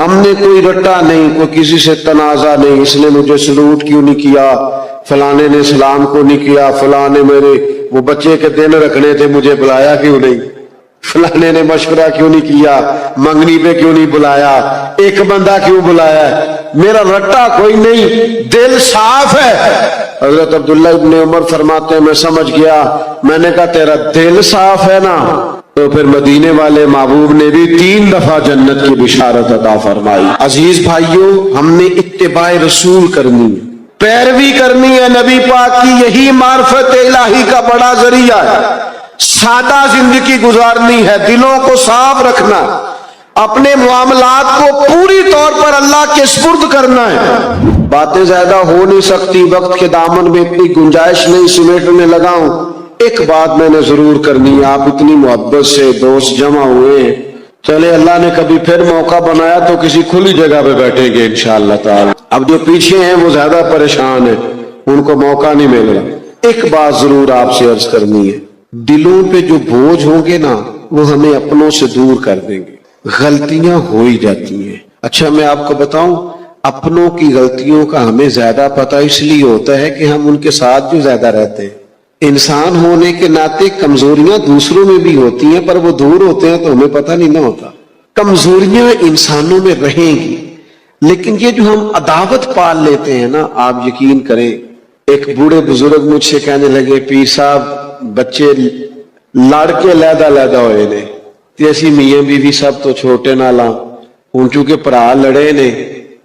ہم نے کوئی رٹا نہیں, کوئی کسی سے تنازع نہیں, اس نے مجھے سلوٹ کیوں نہیں کیا, فلانے نے سلام کو نہیں کیا, فلانے میرے وہ بچے کے دن رکھنے تھے مجھے بلایا کیوں نہیں, فلانے نے مشورہ کیوں نہیں کیا, منگنی پہ کیوں نہیں بلایا, ایک بندہ کیوں بلایا ہے, میرا رٹا کوئی نہیں, دل صاف ہے. حضرت عبداللہ ابن عمر فرماتے ہیں میں سمجھ گیا, میں نے کہا تیرا دل صاف ہے نا, تو پھر مدینے والے محبوب نے بھی 3 دفعہ جنت کی بشارت عطا فرمائی. عزیز بھائیوں, ہم نے اتباع رسول کرنی ہے, پیروی کرنی ہے نبی پاک کی, یہی معرفت الہی کا بڑا ذریعہ ہے. سادہ زندگی گزارنی ہے, دلوں کو صاف رکھنا, اپنے معاملات کو پوری طور پر اللہ کے سپرد کرنا ہے. باتیں زیادہ ہو نہیں سکتی, وقت کے دامن میں اتنی گنجائش نہیں سمیٹنے لگا ہوں. ایک بات میں نے ضرور کرنی ہے, آپ اتنی محبت سے دوست جمع ہوئے ہیں, چلے اللہ نے کبھی پھر موقع بنایا تو کسی کھلی جگہ پہ بیٹھیں گے انشاءاللہ تعالی. اب جو پیچھے ہیں وہ زیادہ پریشان ہیں, ان کو موقع نہیں مل رہا. ایک بات ضرور آپ سے عرض کرنی ہے, دلوں پہ جو بوجھ ہوں گے نا وہ ہمیں اپنوں سے دور کر دیں گے. غلطیاں ہو ہی جاتی ہیں. اچھا میں آپ کو بتاؤں, اپنوں کی غلطیوں کا ہمیں زیادہ پتہ اس لیے ہوتا ہے کہ ہم ان کے ساتھ جو زیادہ رہتے ہیں. انسان ہونے کے ناطے کمزوریاں دوسروں میں بھی ہوتی ہیں, پر وہ دور ہوتے ہیں تو ہمیں پتہ نہیں نہ ہوتا. کمزوریاں انسانوں میں رہیں گی, لیکن یہ جو ہم عداوت پال لیتے ہیں نا, آپ یقین کریں, ایک بوڑھے بزرگ مجھ سے کہنے لگے پیر صاحب بچے لڑ کے لیدا ہوئے نے, تے اسی میاں بیوی سب تو چھوٹے نہ لاں, ہن چونکہ بھرا لڑے نے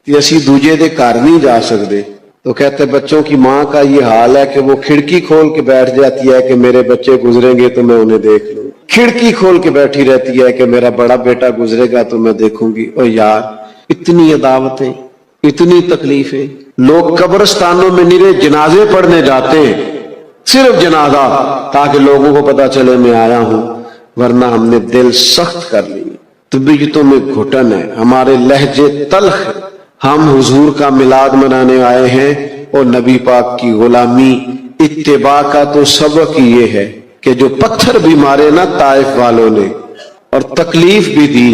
تے اسی دوجے دے گھر نہیں جا سکتے. تو کہتے بچوں کی ماں کا یہ حال ہے کہ وہ کھڑکی کھول کے بیٹھ جاتی ہے کہ میرے بچے گزریں گے تو میں انہیں دیکھ لوں, کھڑکی کھول کے بیٹھی رہتی ہے کہ میرا بڑا بیٹا گزرے گا تو میں دیکھوں گی. او یار, اتنی عداوتیں, اتنی تکلیفیں. لوگ قبرستانوں میں نرے جنازے پڑھنے جاتے ہیں, صرف جنازہ, تاکہ لوگوں کو پتا چلے میں آیا ہوں, ورنہ ہم نے دل سخت کر لی, طبیعتوں میں گھٹن ہے, ہمارے لہجے تلخ ہے. ہم حضور کا میلاد منانے آئے ہیں اور نبی پاک کی غلامی اتباع کا تو سبق یہ ہے کہ جو پتھر بھی مارے نا طائف والوں نے اور تکلیف بھی دی,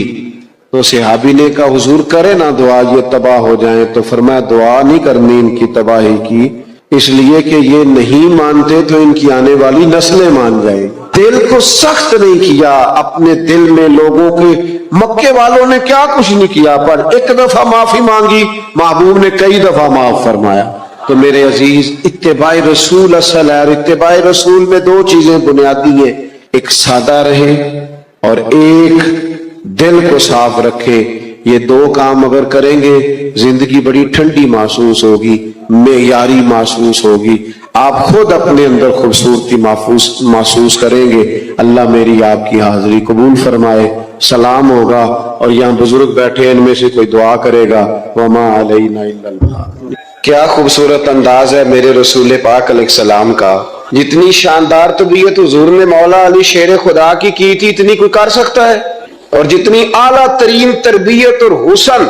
تو صحابی نے کہا حضور کرے نا دعا یہ تباہ ہو جائیں, تو فرمایا دعا نہیں کرنی ان کی تباہی کی, اس لیے کہ یہ نہیں مانتے تو ان کی آنے والی نسلیں مان جائیں. دل کو سخت نہیں کیا, اپنے دل میں لوگوں کے, مکے والوں نے کیا کچھ نہیں کیا, پر ایک دفعہ معافی مانگی, محبوب نے کئی دفعہ معاف فرمایا. تو میرے عزیز, اتباع رسول اصل ہے, اور اتباع رسول میں 2 چیزیں بنیادی ہیں, ایک سادہ رہے اور ایک دل کو صاف رکھے. یہ 2 کام اگر کریں گے زندگی بڑی ٹھنڈی محسوس ہوگی, معیاری محسوس ہوگی, آپ خود اپنے اندر خوبصورتی محسوس کریں گے. اللہ میری آپ کی حاضری قبول فرمائے. سلام ہوگا اور یہاں بزرگ بیٹھے ان میں سے کوئی دعا کرے گا, وما علینا الا البلاغ. کیا خوبصورت انداز ہے میرے رسول پاک علیہ السلام کا. جتنی شاندار طبیعت حضور نے مولا علی شیر خدا کی تھی اتنی کوئی کر سکتا ہے, اور جتنی اعلیٰ ترین تربیت اور حسن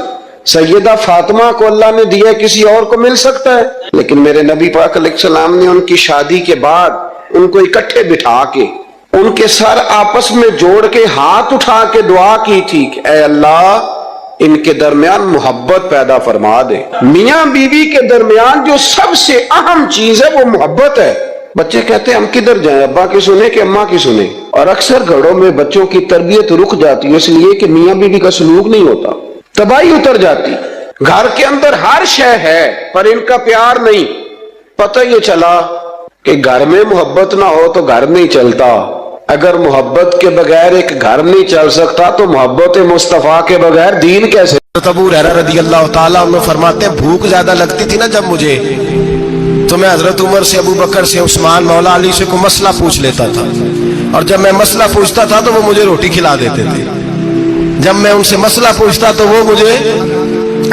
سیدہ فاطمہ کو اللہ نے دیا کسی اور کو مل سکتا ہے. لیکن میرے نبی پاک علیہ السلام نے ان کی شادی کے بعد ان کو اکٹھے بٹھا کے ان کے سر آپس میں جوڑ کے ہاتھ اٹھا کے دعا کی تھی کہ اے اللہ ان کے درمیان محبت پیدا فرما دے. میاں بیوی کے درمیان جو سب سے اہم چیز ہے وہ محبت ہے. بچے کہتے ہیں ہم کدھر جائیں, ابا کی سنیں کہ اماں کی سنیں, اور اکثر گھروں میں بچوں کی تربیت رک جاتی ہے اس لیے کہ میاں بیوی کا سلوک نہیں ہوتا, تباہی اتر جاتی. گھر کے اندر ہر شے ہے پر ان کا پیار نہیں. پتہ یہ چلا کہ گھر میں محبت نہ ہو تو گھر نہیں چلتا. اگر محبت کے بغیر ایک گھر نہیں چل سکتا تو محبت مصطفیٰ کے بغیر دین کیسے. ابو ہریرہ رضی اللہ تعالیٰ عنہ فرماتے ہیں بھوک زیادہ لگتی تھی نا جب مجھے, تو میں حضرت عمر سے, ابو بکر سے, عثمان, مولا علی سے کوئی مسئلہ پوچھ لیتا تھا, اور جب میں مسئلہ پوچھتا تھا تو وہ مجھے روٹی کھلا دیتے تھے. جب میں ان سے مسئلہ پوچھتا تو وہ مجھے,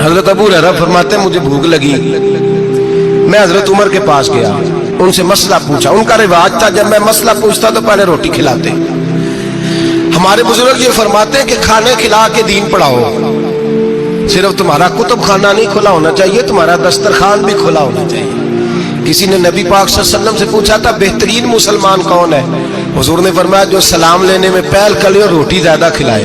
حضرت ابو ہریرہ فرماتے ہیں مجھے بھوک لگی, میں حضرت عمر کے پاس گیا, ان سے مسئلہ پوچھا. ان کا رواج تھا جب میں مسئلہ پوچھتا تو پہلے روٹی کھلاتے. ہمارے بزرگ یہ فرماتے ہیں کہ کھانے کھلا کے دین پڑھاؤ. صرف تمہارا کتب خانہ نہیں کھلا ہونا چاہیے, تمہارا دسترخوان بھی کھلا ہونا چاہیے. کسی نے نبی پاک صلی اللہ علیہ وسلم سے پوچھا تھا بہترین مسلمان کون ہے, حضور نے فرمایا جو سلام لینے میں پہل کرے اور روٹی زیادہ کھلائے.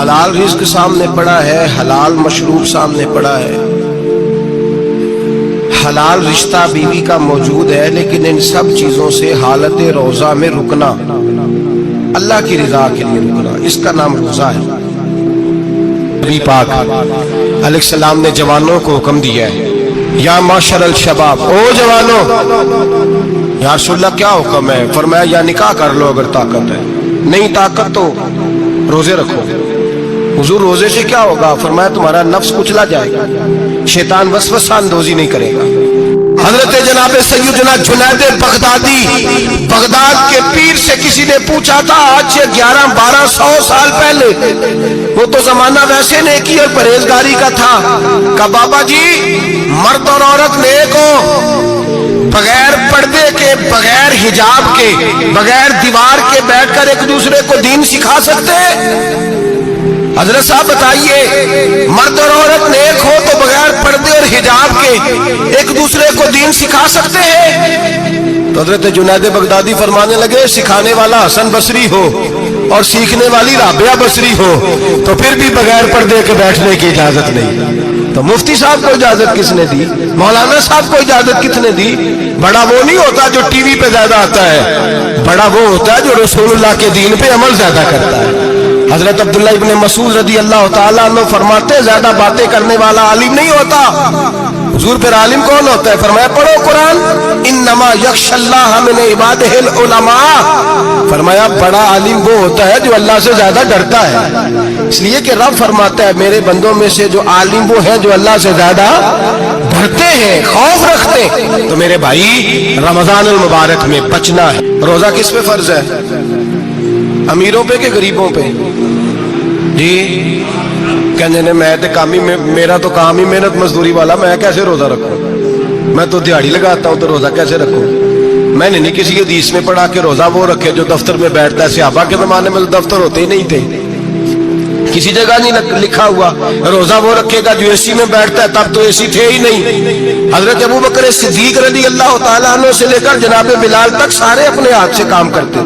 حلال رزق سامنے پڑا ہے، حلال مشروب سامنے پڑا ہے، حلال رشتہ بیوی کا موجود ہے، لیکن ان سب چیزوں سے حالت روزہ میں رکنا، اللہ کی رضا کے لیے رکنا، اس کا نام روزہ ہے۔ نبی پاک علیہ السلام نے جوانوں کو حکم دیا ہے، یا معاشر الشباب، او جوانوں، یا رسول اللہ کیا حکم ہے؟ فرمایا یا نکاح کر لو اگر طاقت ہے، نہیں طاقت تو روزے رکھو۔ حضور روزے سے کیا ہوگا؟ فرمایا تمہارا نفس کچلا جائے گا، شیطان وسوسہ اندوزی نہیں کرے گا۔ حضرت جناب سیدنا جنید بغدادی، بغداد کے پیر سے کسی نے پوچھا تھا آج سے 1100-1200 سال پہلے، وہ تو زمانہ ویسے نیکی اور پرہیزگاری کا تھا، کہا بابا جی مرد اور عورت نیک ہو، بغیر پردے کے، بغیر حجاب کے، بغیر دیوار کے بیٹھ کر ایک دوسرے کو دین سکھا سکتے ہیں؟ حضرت صاحب بتائیے، مرد اور عورت نیک ہو تو بغیر پردے اور حجاب کے ایک دوسرے کو دین سکھا سکتے ہیں؟ تو حضرت جنید بغدادی فرمانے لگے سکھانے والا حسن بصری ہو اور سیکھنے والی رابعہ بصری ہو تو پھر بھی بغیر پردے کے بیٹھنے کی اجازت نہیں۔ تو مفتی صاحب کو اجازت کس نے دی؟ مولانا صاحب کو اجازت کس نے دی؟ بڑا وہ نہیں ہوتا جو ٹی وی پہ زیادہ آتا ہے، بڑا وہ ہوتا ہے جو رسول اللہ کے دین پہ عمل زیادہ کرتا ہے۔ حضرت عبداللہ ابن مسعود رضی اللہ تعالیٰ عنہ فرماتے زیادہ باتیں کرنے والا عالم نہیں ہوتا۔ حضور پھر عالم کون ہوتا ہے؟ فرمایا پڑھو قرآن، انما یخشی اللہ من عبادہ العلماء، فرمایا بڑا عالم وہ ہوتا ہے جو اللہ سے زیادہ ڈرتا ہے، اس لیے کہ رب فرماتا ہے میرے بندوں میں سے جو عالم وہ ہیں جو اللہ سے زیادہ ڈرتے ہیں، خوف رکھتے ہیں۔ تو میرے بھائی رمضان المبارک میں بچنا ہے۔ روزہ کس پہ فرض ہے؟ امیروں پہ کہ غریبوں پہ؟ جی کہنے میں تو کام ہی، میرا تو کام ہی محنت مزدوری والا، میں کیسے روزہ رکھوں؟ میں تو دیہڑی لگاتا ہوں تو روزہ کیسے رکھوں؟ میں نے نہیں کسی حدیث میں پڑھا کہ روزہ وہ رکھے جو دفتر میں بیٹھتا ہے، صحابہ کے زمانے میں تو دفتر ہوتے ہی نہیں تھے، کسی جگہ نہیں لکھا ہوا روزہ وہ رکھے گا جو اے سی میں بیٹھتا ہے، تب تو اے سی تھے ہی نہیں۔ حضرت ابو بکر صدیق رضی اللہ تعالیٰ عنہ سے لے کر جناب بلال تک سارے اپنے ہاتھ سے کام کرتے،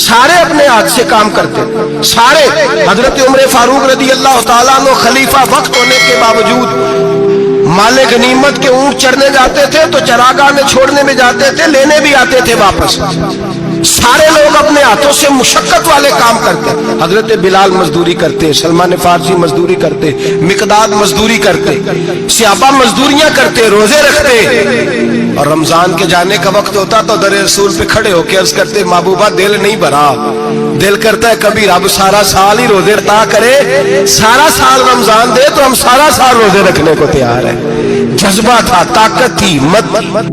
سارے اپنے ہاتھ سے کام کرتے، سارے۔ حضرت عمر فاروق رضی اللہ تعالیٰ عنہ خلیفہ وقت ہونے کے باوجود مال غنیمت کے اونٹ چڑھنے جاتے تھے تو چراگاہ میں چھوڑنے میں جاتے تھے، لینے بھی آتے تھے واپس۔ سارے لوگ اپنے ہاتھوں سے مشقت والے کام کرتے، حضرت بلال مزدوری کرتے، سلمان فارسی مزدوری کرتے، مقداد مزدوری کرتے، صحابہ مزدوریاں کرتے، روزے رکھتے، اور رمضان کے جانے کا وقت ہوتا تو در رسول پہ کھڑے ہو کے عرض کرتے محبوبہ دل نہیں بھرا، دل کرتا ہے کبھی رب سارا سال ہی روزے عطا کرے، سارا سال رمضان دے تو ہم سارا سال روزے رکھنے کو تیار ہیں۔ جذبہ تھا، طاقت تھی، مت۔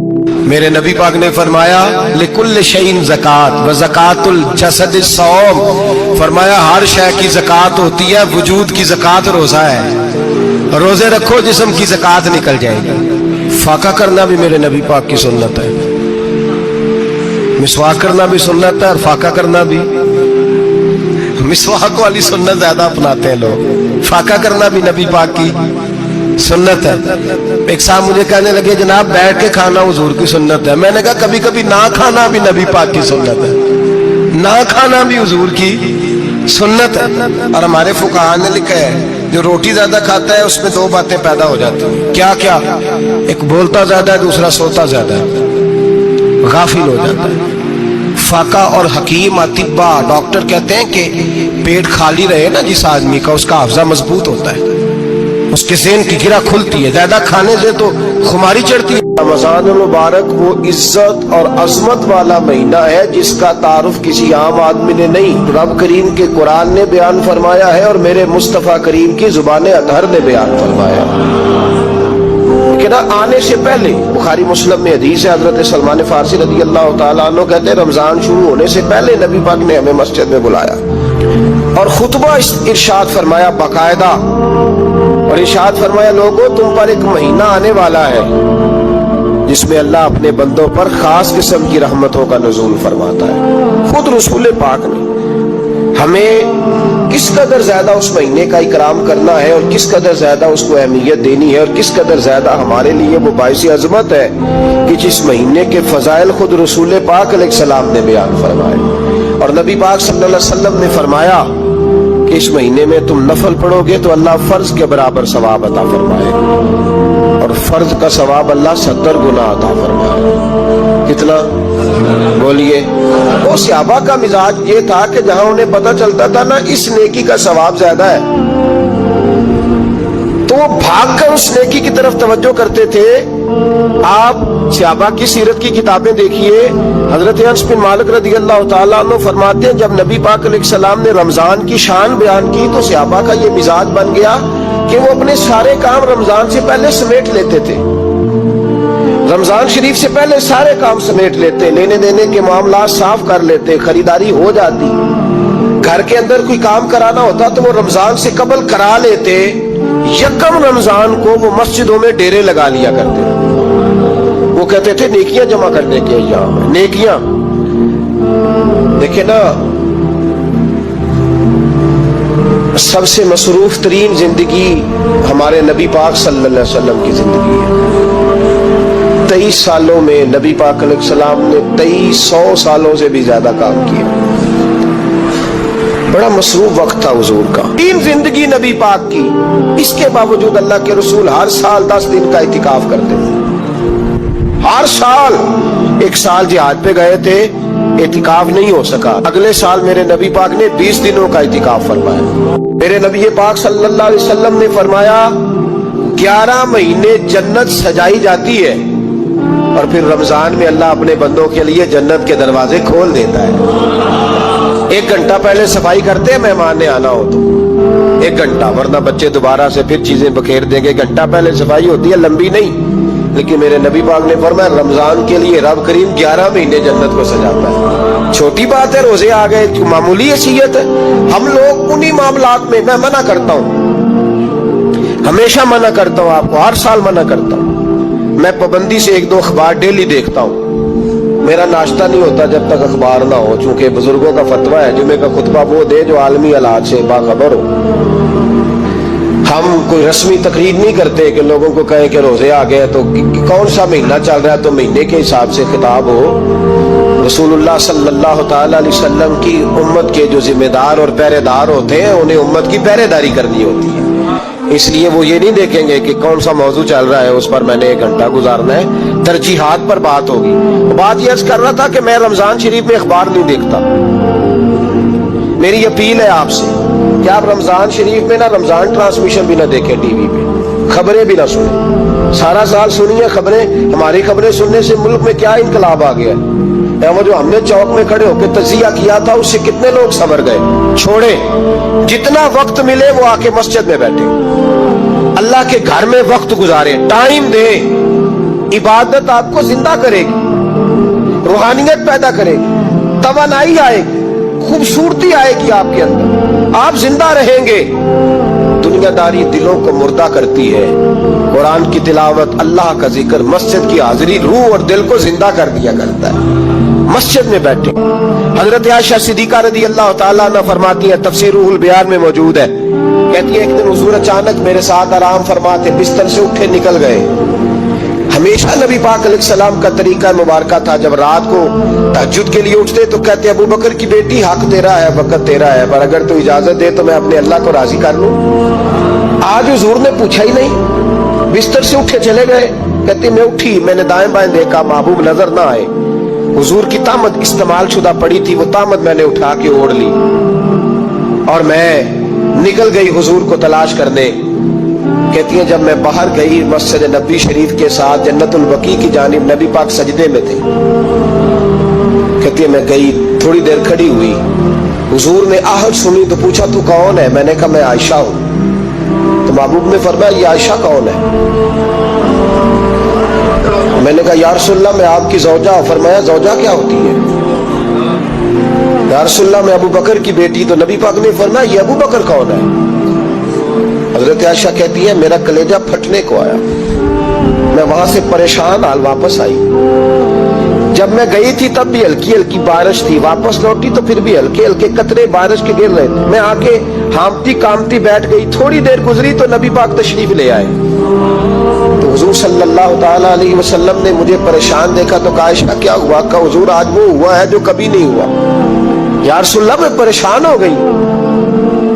میرے نبی پاک نے فرمایا لکل شیء زکات و زکات الجسد الصوم، فرمایا ہر شے کی زکات ہوتی ہے، وجود کی زکات روزہ ہے، روزے رکھو جسم کی زکات نکل جائے گی۔ فاقہ کرنا بھی میرے نبی پاک کی سنت ہے، مسواک کرنا بھی سنت ہے اور فاقہ کرنا بھی۔ مسواک والی سنت زیادہ اپناتے ہیں لوگ، فاقہ کرنا بھی نبی پاک کی سنت ہے۔ ایک صاحب مجھے کہنے لگے جناب بیٹھ کے کھانا حضور کی سنت ہے، میں نے کہا کبھی کبھی نہ کھانا بھی نبی پاک کی سنت ہے، نہ کھانا بھی حضور کی سنت ہے۔ اور ہمارے فقہاء نے لکھا ہے جو روٹی زیادہ کھاتا ہے اس میں دو باتیں پیدا ہو جاتی ہیں، کیا کیا؟ ایک بولتا زیادہ ہے، دوسرا سوتا زیادہ ہے، غافل ہو جاتا ہے۔ فاقہ اور حکیم اطباء ڈاکٹر کہتے ہیں کہ پیٹ خالی رہے نا جس آدمی کا، اس کا حافظہ مضبوط ہوتا ہے، اس کے ذہن کی گرہ کھلتی ہے، زیادہ کھانے سے تو خماری چڑھتی ہے۔ رمضان المبارک وہ عزت اور عظمت والا مہینہ ہے جس کا تعارف کسی عام آدمی نے نہیں، رب کریم کے قرآن نے بیان فرمایا ہے اور میرے مصطفیٰ کریم کی زبان اطہر نے بیان فرمایا۔ لیکن آنے سے پہلے بخاری مسلم میں حدیث ہے، حضرت سلمان فارسی رضی اللہ تعالیٰ عنہ کہتے ہیں رمضان شروع ہونے سے پہلے نبی پاک نے ہمیں مسجد میں بلایا اور خطبہ ارشاد فرمایا باقاعدہ، اور ارشاد فرمایا لوگوں تم پر ایک مہینہ آنے والا ہے جس میں اللہ اپنے بندوں پر خاص قسم کی رحمتوں کا نزول فرماتا ہے۔ خود رسول پاک نے ہمیں کس قدر زیادہ اس مہینے کا اکرام کرنا ہے اور کس قدر زیادہ اس کو اہمیت دینی ہے اور کس قدر زیادہ ہمارے لیے وہ باعث عظمت ہے کہ جس مہینے کے فضائل خود رسول پاک علیہ السلام نے بیان فرمائے۔ اور نبی پاک صلی اللہ علیہ وسلم نے فرمایا کہ اس مہینے میں تم نفل پڑھوگے تو اللہ فرض کے برابر ثواب عطا فرمائے، اور فرض کا ثواب اللہ 70 گنا عطا فرمائے۔ کتنا؟ بولیے۔ وہ صحابہ کا مزاج یہ تھا کہ جہاں انہیں پتہ چلتا تھا نا اس نیکی کا ثواب زیادہ ہے تو وہ بھاگ کر اس نیکی کی طرف توجہ کرتے تھے۔ آپ صحابہ کی سیرت کی کتابیں دیکھیے، حضرت انس بن مالک رضی اللہ تعالیٰ عنہ فرماتے ہیں جب نبی پاک علیہ السلام نے رمضان کی شان بیان کی تو صحابہ کا یہ مزاج بن گیا کہ وہ اپنے سارے کام رمضان سے پہلے سمیٹ لیتے تھے، رمضان شریف سے پہلے سارے کام سمیٹ لیتے، لینے دینے کے معاملات صاف کر لیتے، خریداری ہو جاتی، گھر کے اندر کوئی کام کرانا ہوتا تو وہ رمضان سے قبل کرا لیتے، یکم رمضان کو وہ مسجدوں میں ڈیرے لگا لیا کرتے، وہ کہتے تھے نیکیاں جمع کرنے کے ایام ہیں، نیکیاں۔ دیکھیں نا، سب سے مصروف ترین زندگی ہمارے نبی پاک صلی اللہ علیہ وسلم کی زندگی ہے۔ 23 سالوں میں نبی پاک علیہ السلام نے 2300 سالوں سے بھی زیادہ کام کیا، بڑا مصروف وقت تھا حضور کا، تین زندگی نبی پاک کی۔ اس کے باوجود اللہ کے رسول ہر سال 10 دن کا اعتکاف کرتے تھے، ہر سال۔ ایک سال جہاد پہ گئے تھے، اعتکاف نہیں ہو سکا، اگلے سال میرے نبی پاک نے 20 دنوں کا اعتکاف فرمایا۔ میرے نبی پاک صلی اللہ علیہ وسلم نے فرمایا 11 مہینے جنت سجائی جاتی ہے اور پھر رمضان میں اللہ اپنے بندوں کے لیے جنت کے دروازے کھول دیتا ہے۔ 1 گھنٹہ پہلے صفائی کرتے ہیں مہمان نے آنا ہو تو 1 گھنٹہ، ورنہ بچے دوبارہ سے پھر چیزیں بکھیر دیں گے۔ گھنٹہ پہلے صفائی ہوتی ہے، لمبی نہیں، لیکن میرے نبی پاک نے فرمایا رمضان کے لیے رب کریم 11 مہینے جنت کو سجاتا ہے۔ چھوٹی بات ہے، روزے آ گئے، معمولی حیثیت ہے۔ ہم لوگ انہی معاملات میں، میں منع کرتا ہوں، ہمیشہ منع کرتا ہوں، آپ کو ہر سال منع کرتا ہوں، میں پابندی سے 1-2 اخبار ڈیلی دیکھتا ہوں، میرا ناشتہ نہیں ہوتا جب تک اخبار نہ ہو، چونکہ بزرگوں کا فتویٰ ہے جمعے کا خطبہ وہ دے جو عالمی حالات سے باخبر ہو۔ ہم کوئی رسمی تقریر نہیں کرتے کہ لوگوں کو کہیں کہ روزے آ گئے تو کون سا مہینہ چل رہا ہے تو مہینے کے حساب سے خطاب ہو۔ رسول اللہ صلی اللہ تعالی علیہ وسلم کی امت کے جو ذمہ دار اور پہرے دار ہوتے ہیں انہیں امت کی پہرے داری کرنی ہوتی ہے، اس لیے وہ یہ نہیں دیکھیں گے کہ کون سا موضوع چل رہا ہے اس پر میں نے 1 گھنٹہ گزارنا ہے، ترجیحات پر بات ہوگی۔ بات یہ عرض کر رہا تھا کہ میں رمضان شریف میں اخبار نہیں دیکھتا، میری اپیل ہے آپ سے کہ آپ رمضان شریف میں نہ رمضان ٹرانسمیشن بھی نہ دیکھیں، ٹی وی پہ خبریں بھی نہ سنیں، سارا سال سنیے خبریں۔ ہماری خبریں سننے سے ملک میں کیا انقلاب آ گیا ہے، وہ جو ہم نے چوک میں کھڑے ہو کے تجزیہ کیا تھا اس سے کتنے لوگ سنور گئے۔ چھوڑیں، جتنا وقت ملے وہ آ کے مسجد میں بیٹھے، اللہ کے گھر میں وقت گزارے، ٹائم دیں۔ عبادت آپ کو زندہ کرے گی، روحانیت پیدا کرے گی، توانائی آئے گی، خوبصورتی آئے گی آپ کے اندر، آپ زندہ رہیں گے۔ دنیا داری دلوں کو مردہ کرتی ہے، قرآن کی تلاوت، اللہ کا ذکر، مسجد کی حاضری روح اور دل کو زندہ کر دیا کرتا ہے۔ مسجد میں بیٹھے، حضرت عائشہ صدیقہ رضی اللہ تعالیٰ عنہ فرماتی ہیں، تفسیر روح البیان میں موجود ہے، کہتی ہے ایک دن حضور اچانک میرے ساتھ آرام فرماتے بستر سے اٹھے نکل گئے۔ ہمیشہ نبی پاک علیہ السلام کا طریقہ مبارکہ تھا جب رات کو تہجد کے لیے اٹھتے تو کہتے ابو بکر کی بیٹی حق تیرا ہے، وقت تیرا ہے، پر اگر تو اجازت دے تو میں اپنے اللہ کو راضی کر لوں۔ آج حضور نے پوچھا ہی نہیں، بستر سے اٹھے چلے گئے، کہتے میں اٹھی، میں نے دائیں بائیں دیکھا، محبوب نظر نہ آئے، حضور کی طامت استعمال شدہ پڑی تھی، وہ طامت میں نے اٹھا کے اوڑھ لی اور میں نکل گئی حضور کو تلاش کرنے۔ کہتی ہیں جب میں باہر گئی مسجد نبی شریف کے ساتھ جنت البقیع کی جانب، نبی پاک سجدے میں تھے، کہتی ہے میں گئی، تھوڑی دیر کھڑی ہوئی، حضور نے آہٹ سنی تو پوچھا تو کون ہے؟ میں نے کہا میں عائشہ ہوں۔ تو محبوب نے فرمایا یہ عائشہ کون ہے؟ میں نے کہا یا رسول اللہ میں آپ کی زوجہ ہوں۔ فرمایا زوجہ کیا ہوتی ہے؟ یا رسول اللہ میں ابو بکر کی بیٹی۔ تو نبی پاک نے فرمایا یہ ابو بکر کون ہے؟ حضرت عائشہ کہتی ہے میرا کلیجہ پھٹنے کو آیا، میں وہاں سے پریشان حال واپس آئی، جب میں گئی تھی تب بھی ہلکی ہلکی بارش تھی، واپس لوٹی تو پھر بھی ہلکے ہلکے قطرے بارش کے گر رہے تھے، میں آ کے ہامتی کامتی بیٹھ گئی، تھوڑی دیر گزری تو نبی پاک تشریف لے آئے، تو حضور صلی اللہ تعالی علیہ وسلم نے مجھے پریشان دیکھا تو کہا عائشہ کیا ہوا؟ کہا حضور آج وہ ہوا ہے جو کبھی نہیں ہوا۔ یا رسول اللہ میں پریشان ہو گئی،